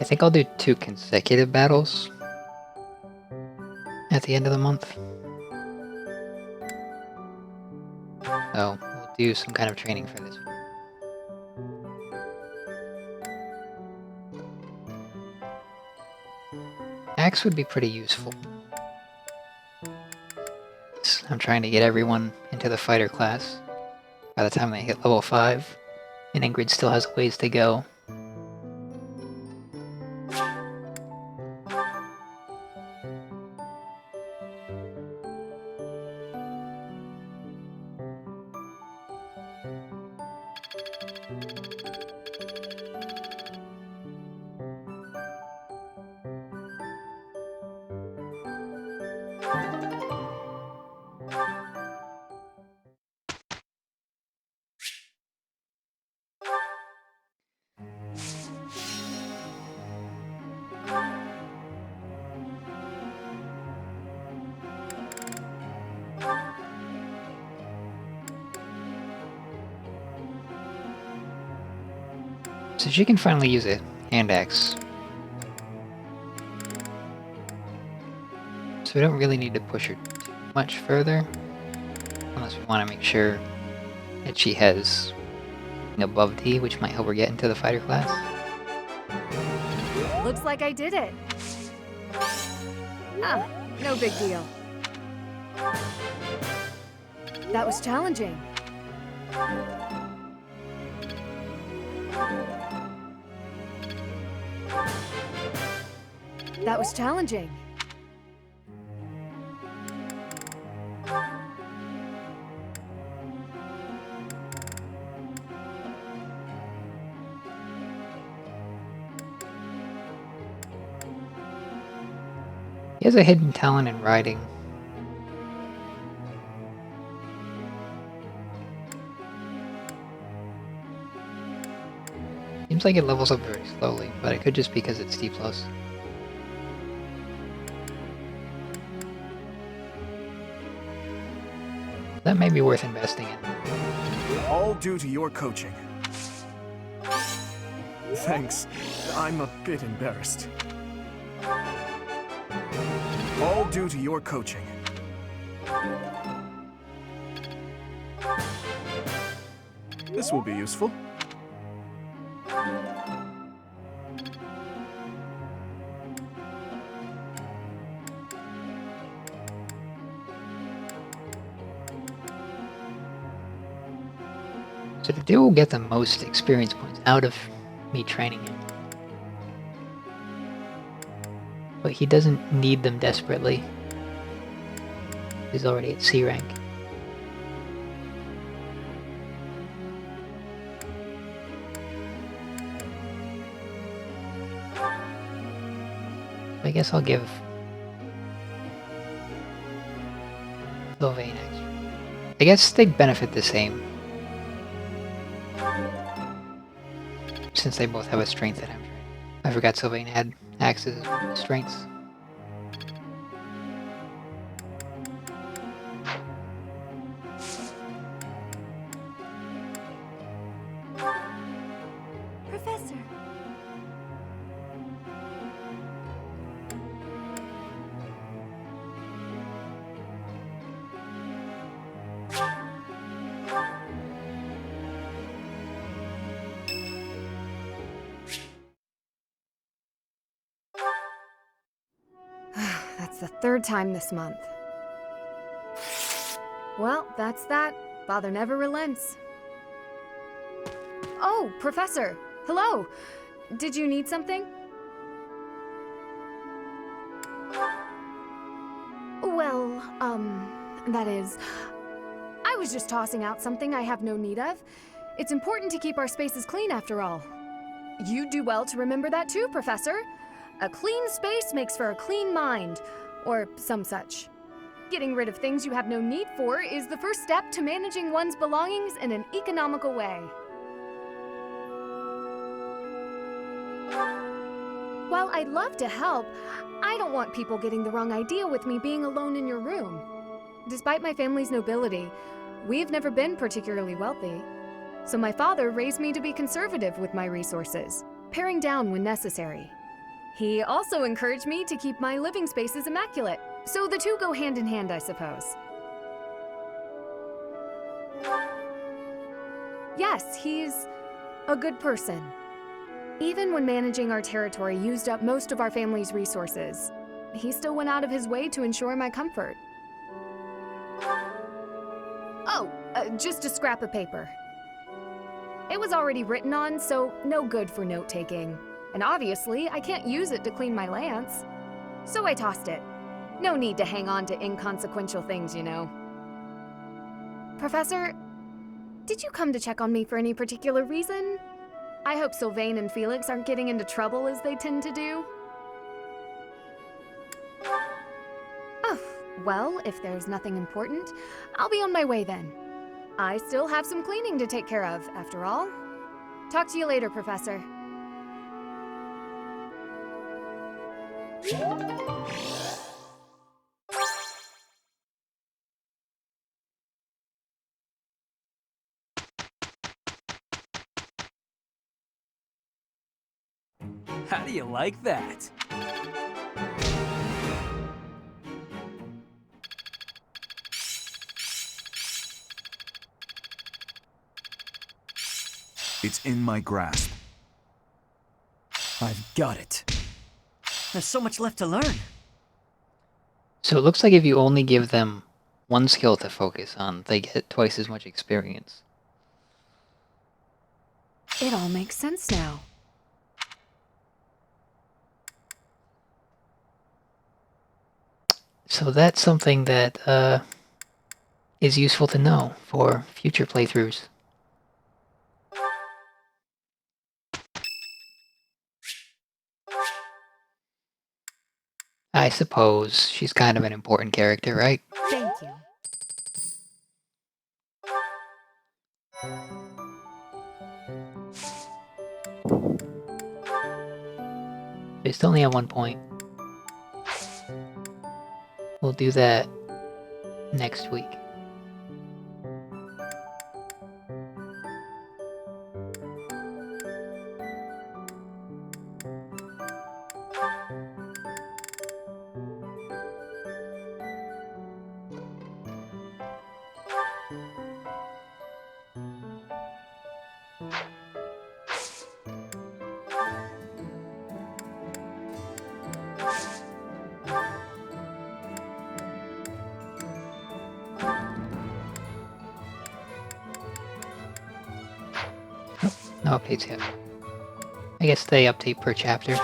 I think I'll do 2 consecutive battles at the end of the month. So we'll do some kind of training for this one. Axe would be pretty useful. I'm trying to get everyone into the fighter class by the time they hit level 5, and Ingrid still has ways to go. So she can finally use a hand axe. So we don't really need to push her too much further, unless we want to make sure that she has above D, which might help her get into the fighter class. Looks like I did it. Ah, no big deal. That was challenging. That was challenging. He has a hidden talent in riding. Seems like it levels up very slowly, but it could just be because it's D+. That may be worth investing in. All due to your coaching. Thanks. I'm a bit embarrassed. All due to your coaching. This will be useful. So the dude will get the most experience points out of me training him. But he doesn't need them desperately. He's already at C rank. I guess I'll give Sylvain extra. I guess they'd benefit the same, since they both have a strength that I forgot Sylvain had axes as one of his strengths. Professor. That's the third time this month. Well, that's that. Father never relents. Oh, Professor! Hello! Did you need something? Well, that is... I was just tossing out something I have no need of. It's important to keep our spaces clean, after all. You'd do well to remember that too, Professor. A clean space makes for a clean mind, or some such. Getting rid of things you have no need for is the first step to managing one's belongings in an economical way. While I'd love to help, I don't want people getting the wrong idea with me being alone in your room. Despite my family's nobility, we've never been particularly wealthy. So my father raised me to be conservative with my resources, paring down when necessary. He also encouraged me to keep my living spaces immaculate, so the two go hand in hand, I suppose. Yes, he's a good person. Even when managing our territory used up most of our family's resources, he still went out of his way to ensure my comfort. Oh, just a scrap of paper. It was already written on, so no good for note-taking. And obviously, I can't use it to clean my lance. So I tossed it. No need to hang on to inconsequential things, you know. Professor, did you come to check on me for any particular reason? I hope Sylvain and Felix aren't getting into trouble as they tend to do. Oh, well, if there's nothing important, I'll be on my way then. I still have some cleaning to take care of, after all. Talk to you later, Professor. How do you like that? It's in my grasp. I've got it. There's so much left to learn. So it looks like if you only give them one skill to focus on, they get twice as much experience. It all makes sense now. So that's something that is useful to know for future playthroughs. I suppose she's kind of an important character, right? Thank you. They still only have 1 point. We'll do that next week. No updates yet. I guess they update per chapter.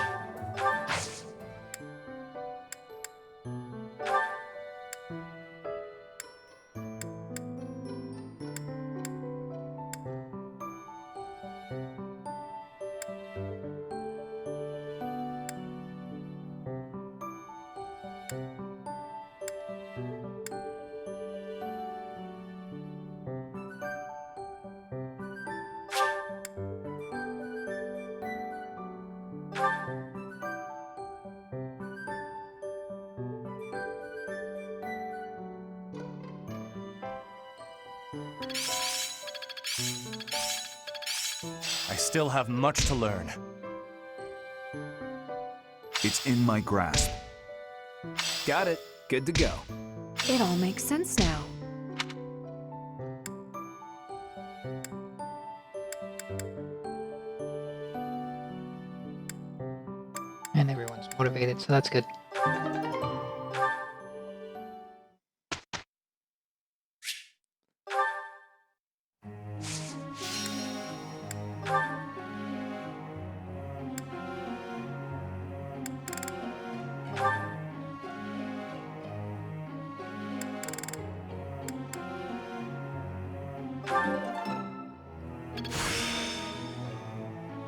still have much to learn. It's in my grasp. Got it. Good to go. It all makes sense now. And everyone's motivated, so that's good.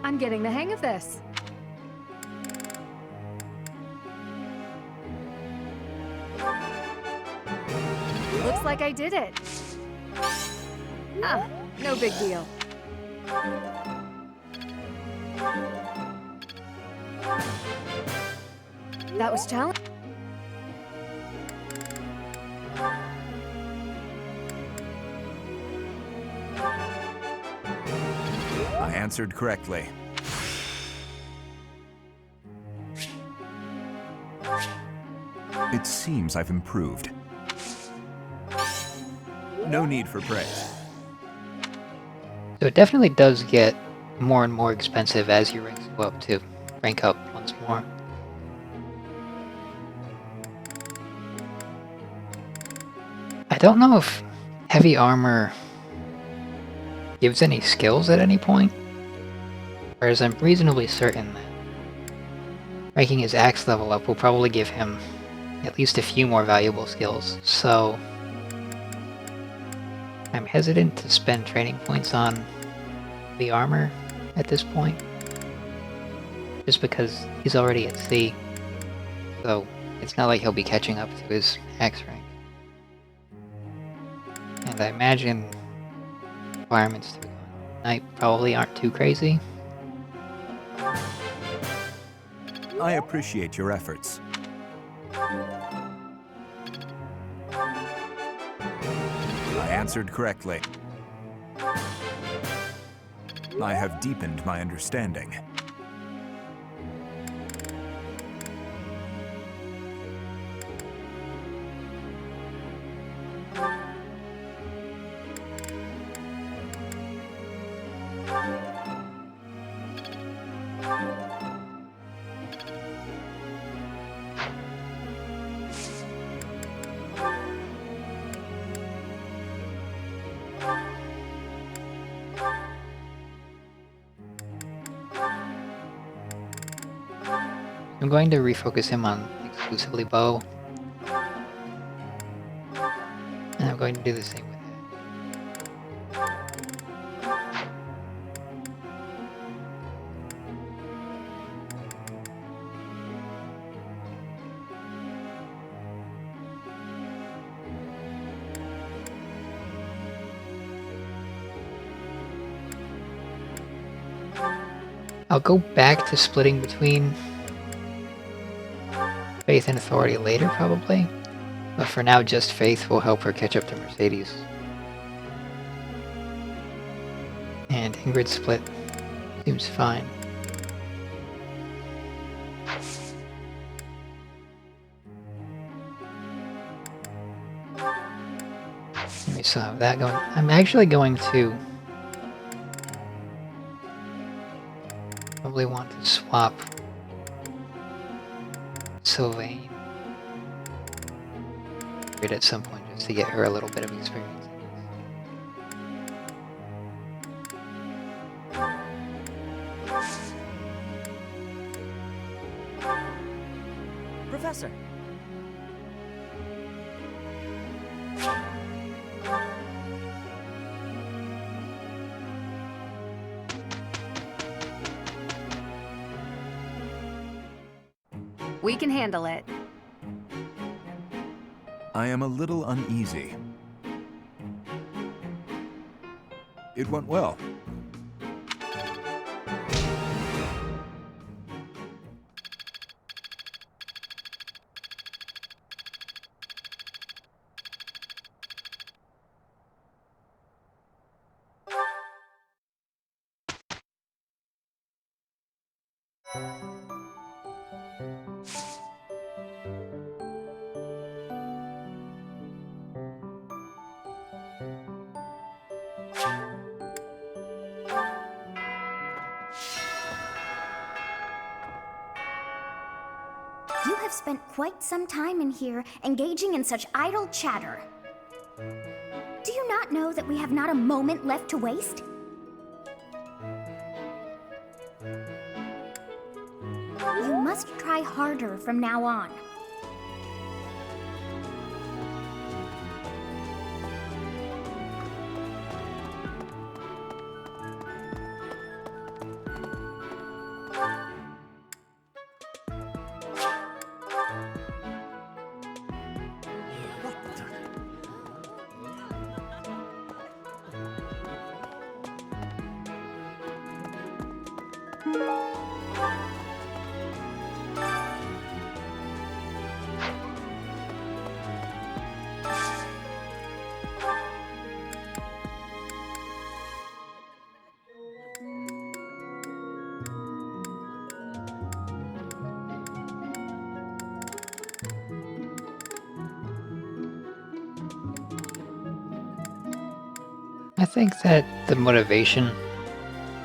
I'm getting the hang of this. Looks like I did it. Ah, no big deal. That was challenging. I answered correctly. It seems I've improved. No need for praise. So it definitely does get more and more expensive as you rank up once more. I don't know if heavy armor gives any skills at any point, whereas I'm reasonably certain that ranking his axe level up will probably give him at least a few more valuable skills, so I'm hesitant to spend training points on the armor at this point, just because he's already at C, so it's not like he'll be catching up to his axe rank. And I imagine requirements to become a knight probably aren't too crazy. I appreciate your efforts. I answered correctly. I have deepened my understanding. I'm going to refocus him on exclusively bow. And I'm going to do the same with I'll go back to splitting between Faith and Authority later, probably. But for now, just Faith will help her catch up to Mercedes. And Ingrid's split seems fine. We still have that going. I'm actually going to probably want to swap Sylvain at some point just to get her a little bit of experience. Professor. We can handle it. I am a little uneasy. It went well. You have spent quite some time in here engaging in such idle chatter. Do you not know that we have not a moment left to waste? You must try harder from now on. I think that the motivation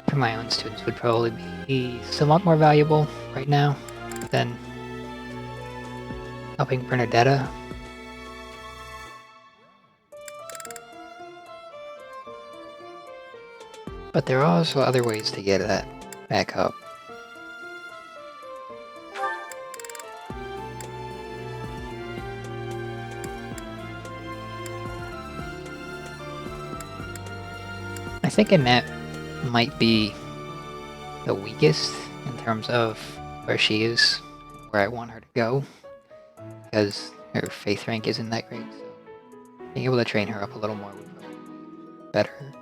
for my own students would probably be somewhat more valuable right now than helping Bernadetta. But there are also other ways to get that back up. I think Annette might be the weakest in terms of where she is, where I want her to go, because her faith rank isn't that great, so being able to train her up a little more would probably be better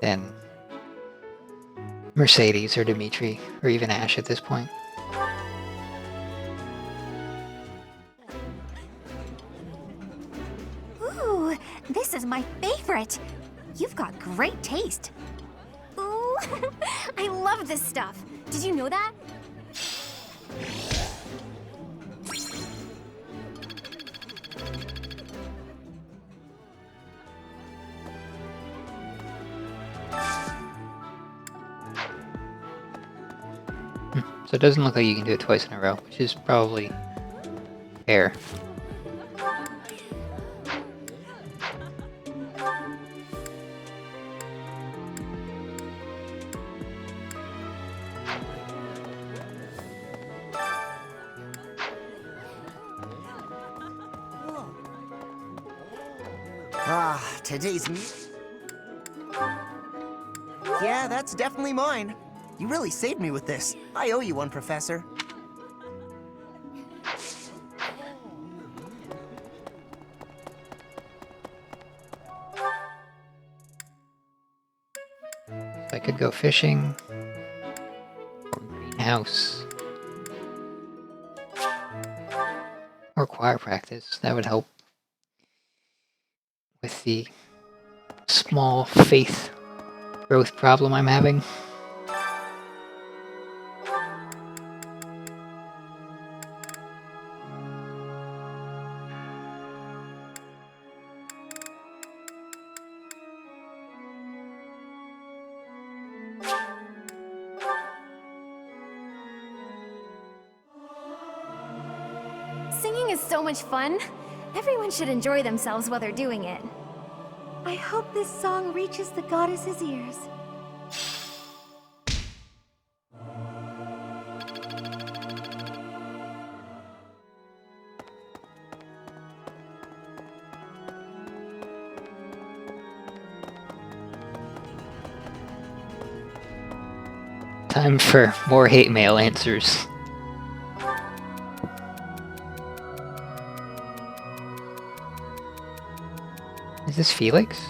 than Mercedes or Dimitri or even Ash at this point. Ooh, this is my favorite. You've got great taste. Ooh, I love this stuff. Did you know that? So it doesn't look like you can do it twice in a row, which is probably fair. Today's Yeah, that's definitely mine. You really saved me with this. I owe you one, Professor. I could go fishing or greenhouse or choir practice. That would help with the small faith growth problem I'm having. Singing is so much fun. Everyone should enjoy themselves while they're doing it. I hope this song reaches the goddess's ears. Time for more hate mail answers. Is this Felix?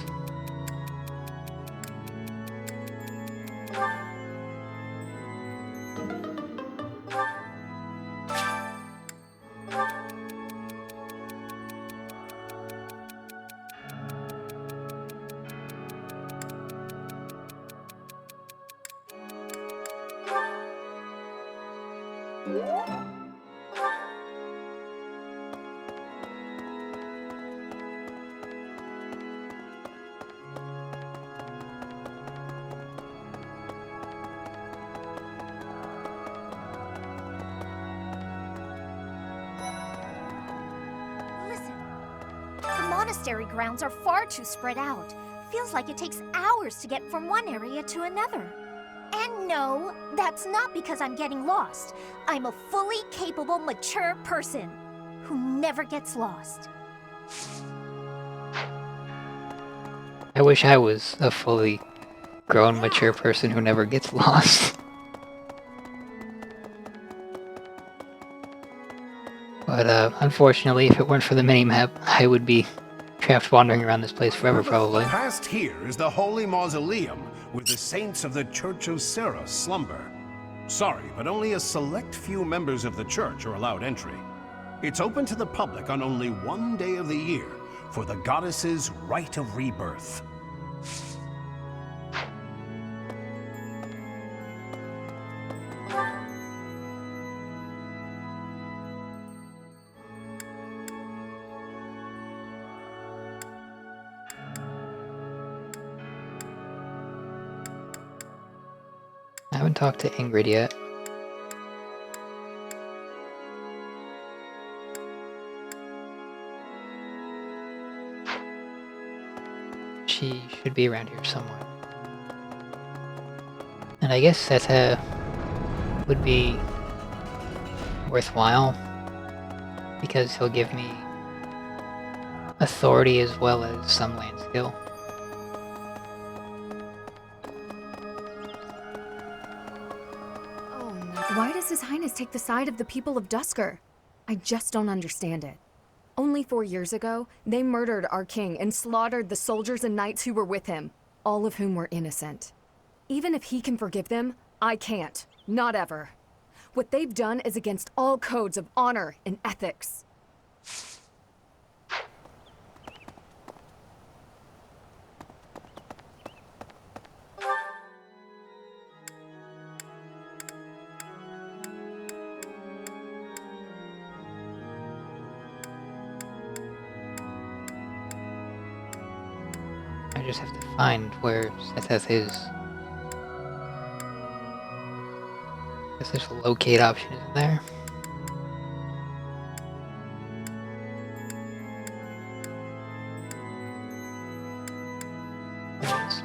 monastery grounds are far too spread out. Feels like it takes hours to get from one area to another. And no, that's not because I'm getting lost. I'm a fully capable, mature person who never gets lost. I wish I was a fully grown, mature person who never gets lost. But unfortunately, if it weren't for the minimap, I would be trapped wandering around this place forever, probably. Past here is the Holy Mausoleum, where the saints of the Church of Seros slumber. Sorry, but only a select few members of the church are allowed entry. It's open to the public on only one day of the year, for the goddess's rite of rebirth. I haven't talked to Ingrid yet. She should be around here somewhere. And I guess that would be worthwhile, because he'll give me authority as well as some land skill. Why does His Highness take the side of the people of Dusker? I just don't understand it. Only 4 years ago, they murdered our king and slaughtered the soldiers and knights who were with him, all of whom were innocent. Even if he can forgive them, I can't. Not ever. What they've done is against all codes of honor and ethics. I just have to find where Setheth is. Guess there's a locate option, isn't there? There it is.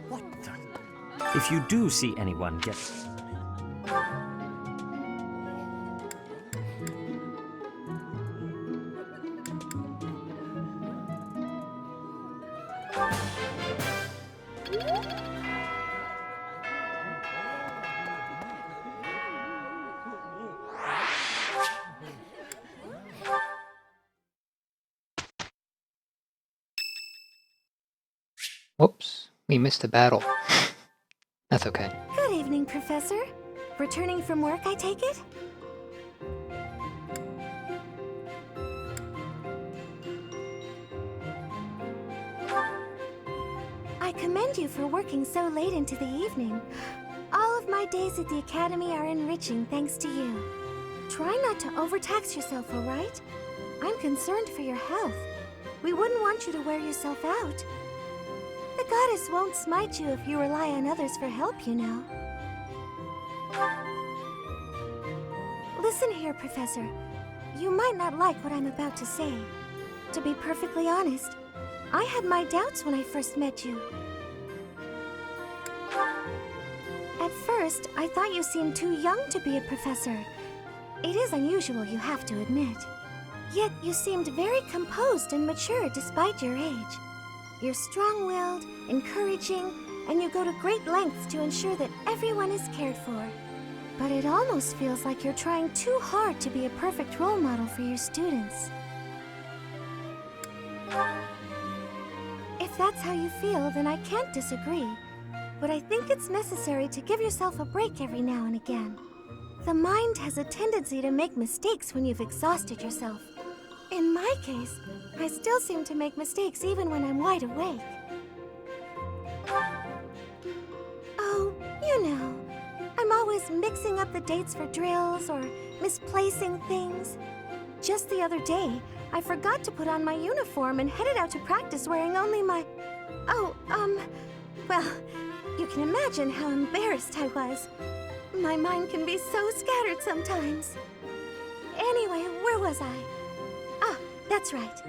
What the? If you do see anyone get... Whoops, we missed a battle. That's okay. Good evening, Professor. Returning from work, I take it? I commend you for working so late into the evening. All of my days at the Academy are enriching thanks to you. Try not to overtax yourself, all right? I'm concerned for your health. We wouldn't want you to wear yourself out. The goddess won't smite you if you rely on others for help, you know. Listen here, Professor. You might not like what I'm about to say. To be perfectly honest, I had my doubts when I first met you. At first, I thought you seemed too young to be a professor. It is unusual, you have to admit. Yet you seemed very composed and mature despite your age. You're strong-willed, encouraging, and you go to great lengths to ensure that everyone is cared for. But it almost feels like you're trying too hard to be a perfect role model for your students. If that's how you feel, then I can't disagree. But I think it's necessary to give yourself a break every now and again. The mind has a tendency to make mistakes when you've exhausted yourself. In my case, I still seem to make mistakes even when I'm wide awake. Oh, you know, I'm always mixing up the dates for drills or misplacing things. Just the other day, I forgot to put on my uniform and headed out to practice wearing only my... well, you can imagine how embarrassed I was. My mind can be so scattered sometimes. Anyway, where was I? Ah, that's right.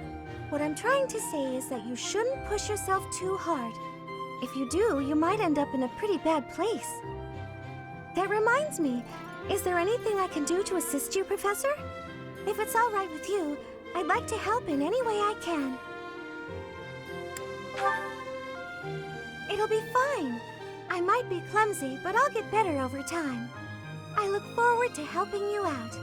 What I'm trying to say is that you shouldn't push yourself too hard. If you do, you might end up in a pretty bad place. That reminds me, is there anything I can do to assist you, Professor? If it's all right with you, I'd like to help in any way I can. It'll be fine. I might be clumsy, but I'll get better over time. I look forward to helping you out.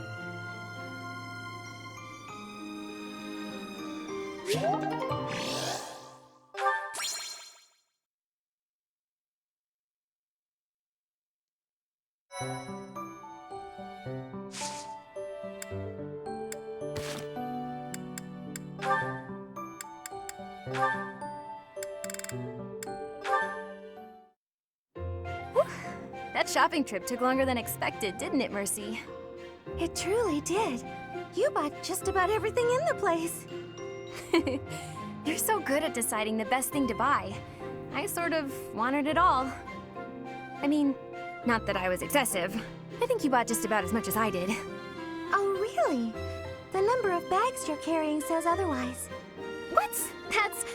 That shopping trip took longer than expected, didn't it, Mercy? It truly did. You bought just about everything in the place. You're so good at deciding the best thing to buy. I sort of wanted it all. I mean, not that I was excessive. I think you bought just about as much as I did. Oh, really? The number of bags you're carrying says otherwise. What? That's...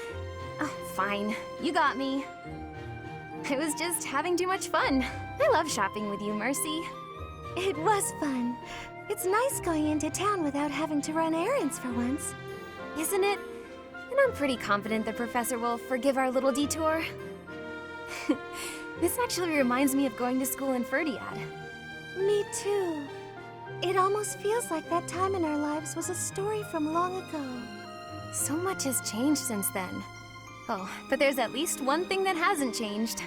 Oh, fine. You got me. I was just having too much fun. I love shopping with you, Mercy. It was fun. It's nice going into town without having to run errands for once. Isn't it? And I'm pretty confident the professor will forgive our little detour. This actually reminds me of going to school in Ferdiad. Me too. It almost feels like that time in our lives was a story from long ago. So much has changed since then. Oh, but there's at least one thing that hasn't changed.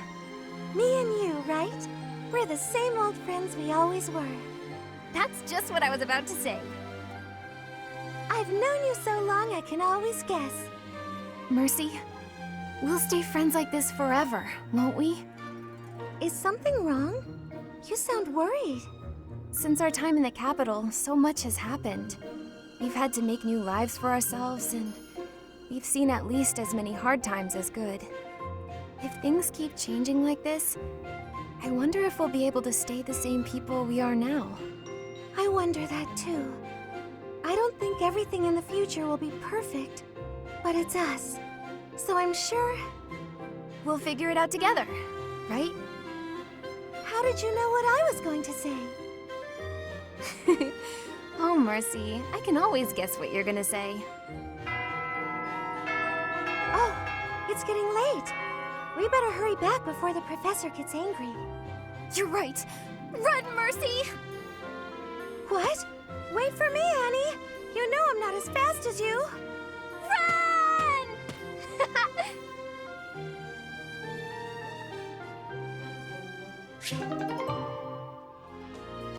Me and you, right? We're the same old friends we always were. That's just what I was about to say. I've known you so long I can always guess. Mercy, we'll stay friends like this forever, won't we? Is something wrong? You sound worried. Since our time in the capital, so much has happened. We've had to make new lives for ourselves, and we've seen at least as many hard times as good. If things keep changing like this, I wonder if we'll be able to stay the same people we are now. I wonder that too. I don't think everything in the future will be perfect, but it's us. So I'm sure we'll figure it out together, right? How did you know what I was going to say? Oh, Mercy, I can always guess what you're gonna say. Oh, it's getting late. We better hurry back before the professor gets angry. You're right. Run, Mercy! What? Wait for me, Annie. You know I'm not as fast as you. Run!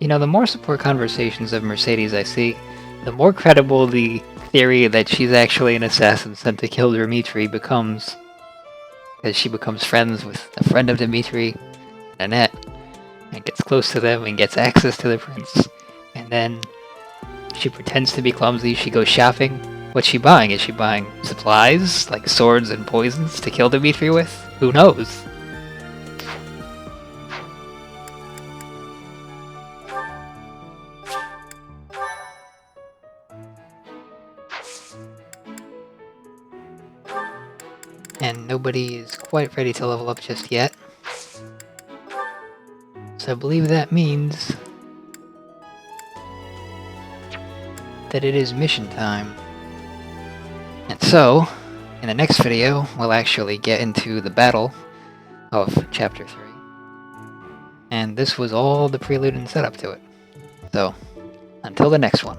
You know, the more support conversations of Mercedes I see, the more credible the theory that she's actually an assassin sent to kill Dimitri becomes. As she becomes friends with a friend of Dimitri, Annette, and gets close to them and gets access to the prince. And then she pretends to be clumsy, she goes shopping. What's she buying? Is she buying supplies, like swords and poisons, to kill Dimitri with? Who knows? And nobody is quite ready to level up just yet. So I believe that means that it is mission time. And so, in the next video, we'll actually get into the battle of Chapter 3. And this was all the prelude and setup to it. So, until the next one.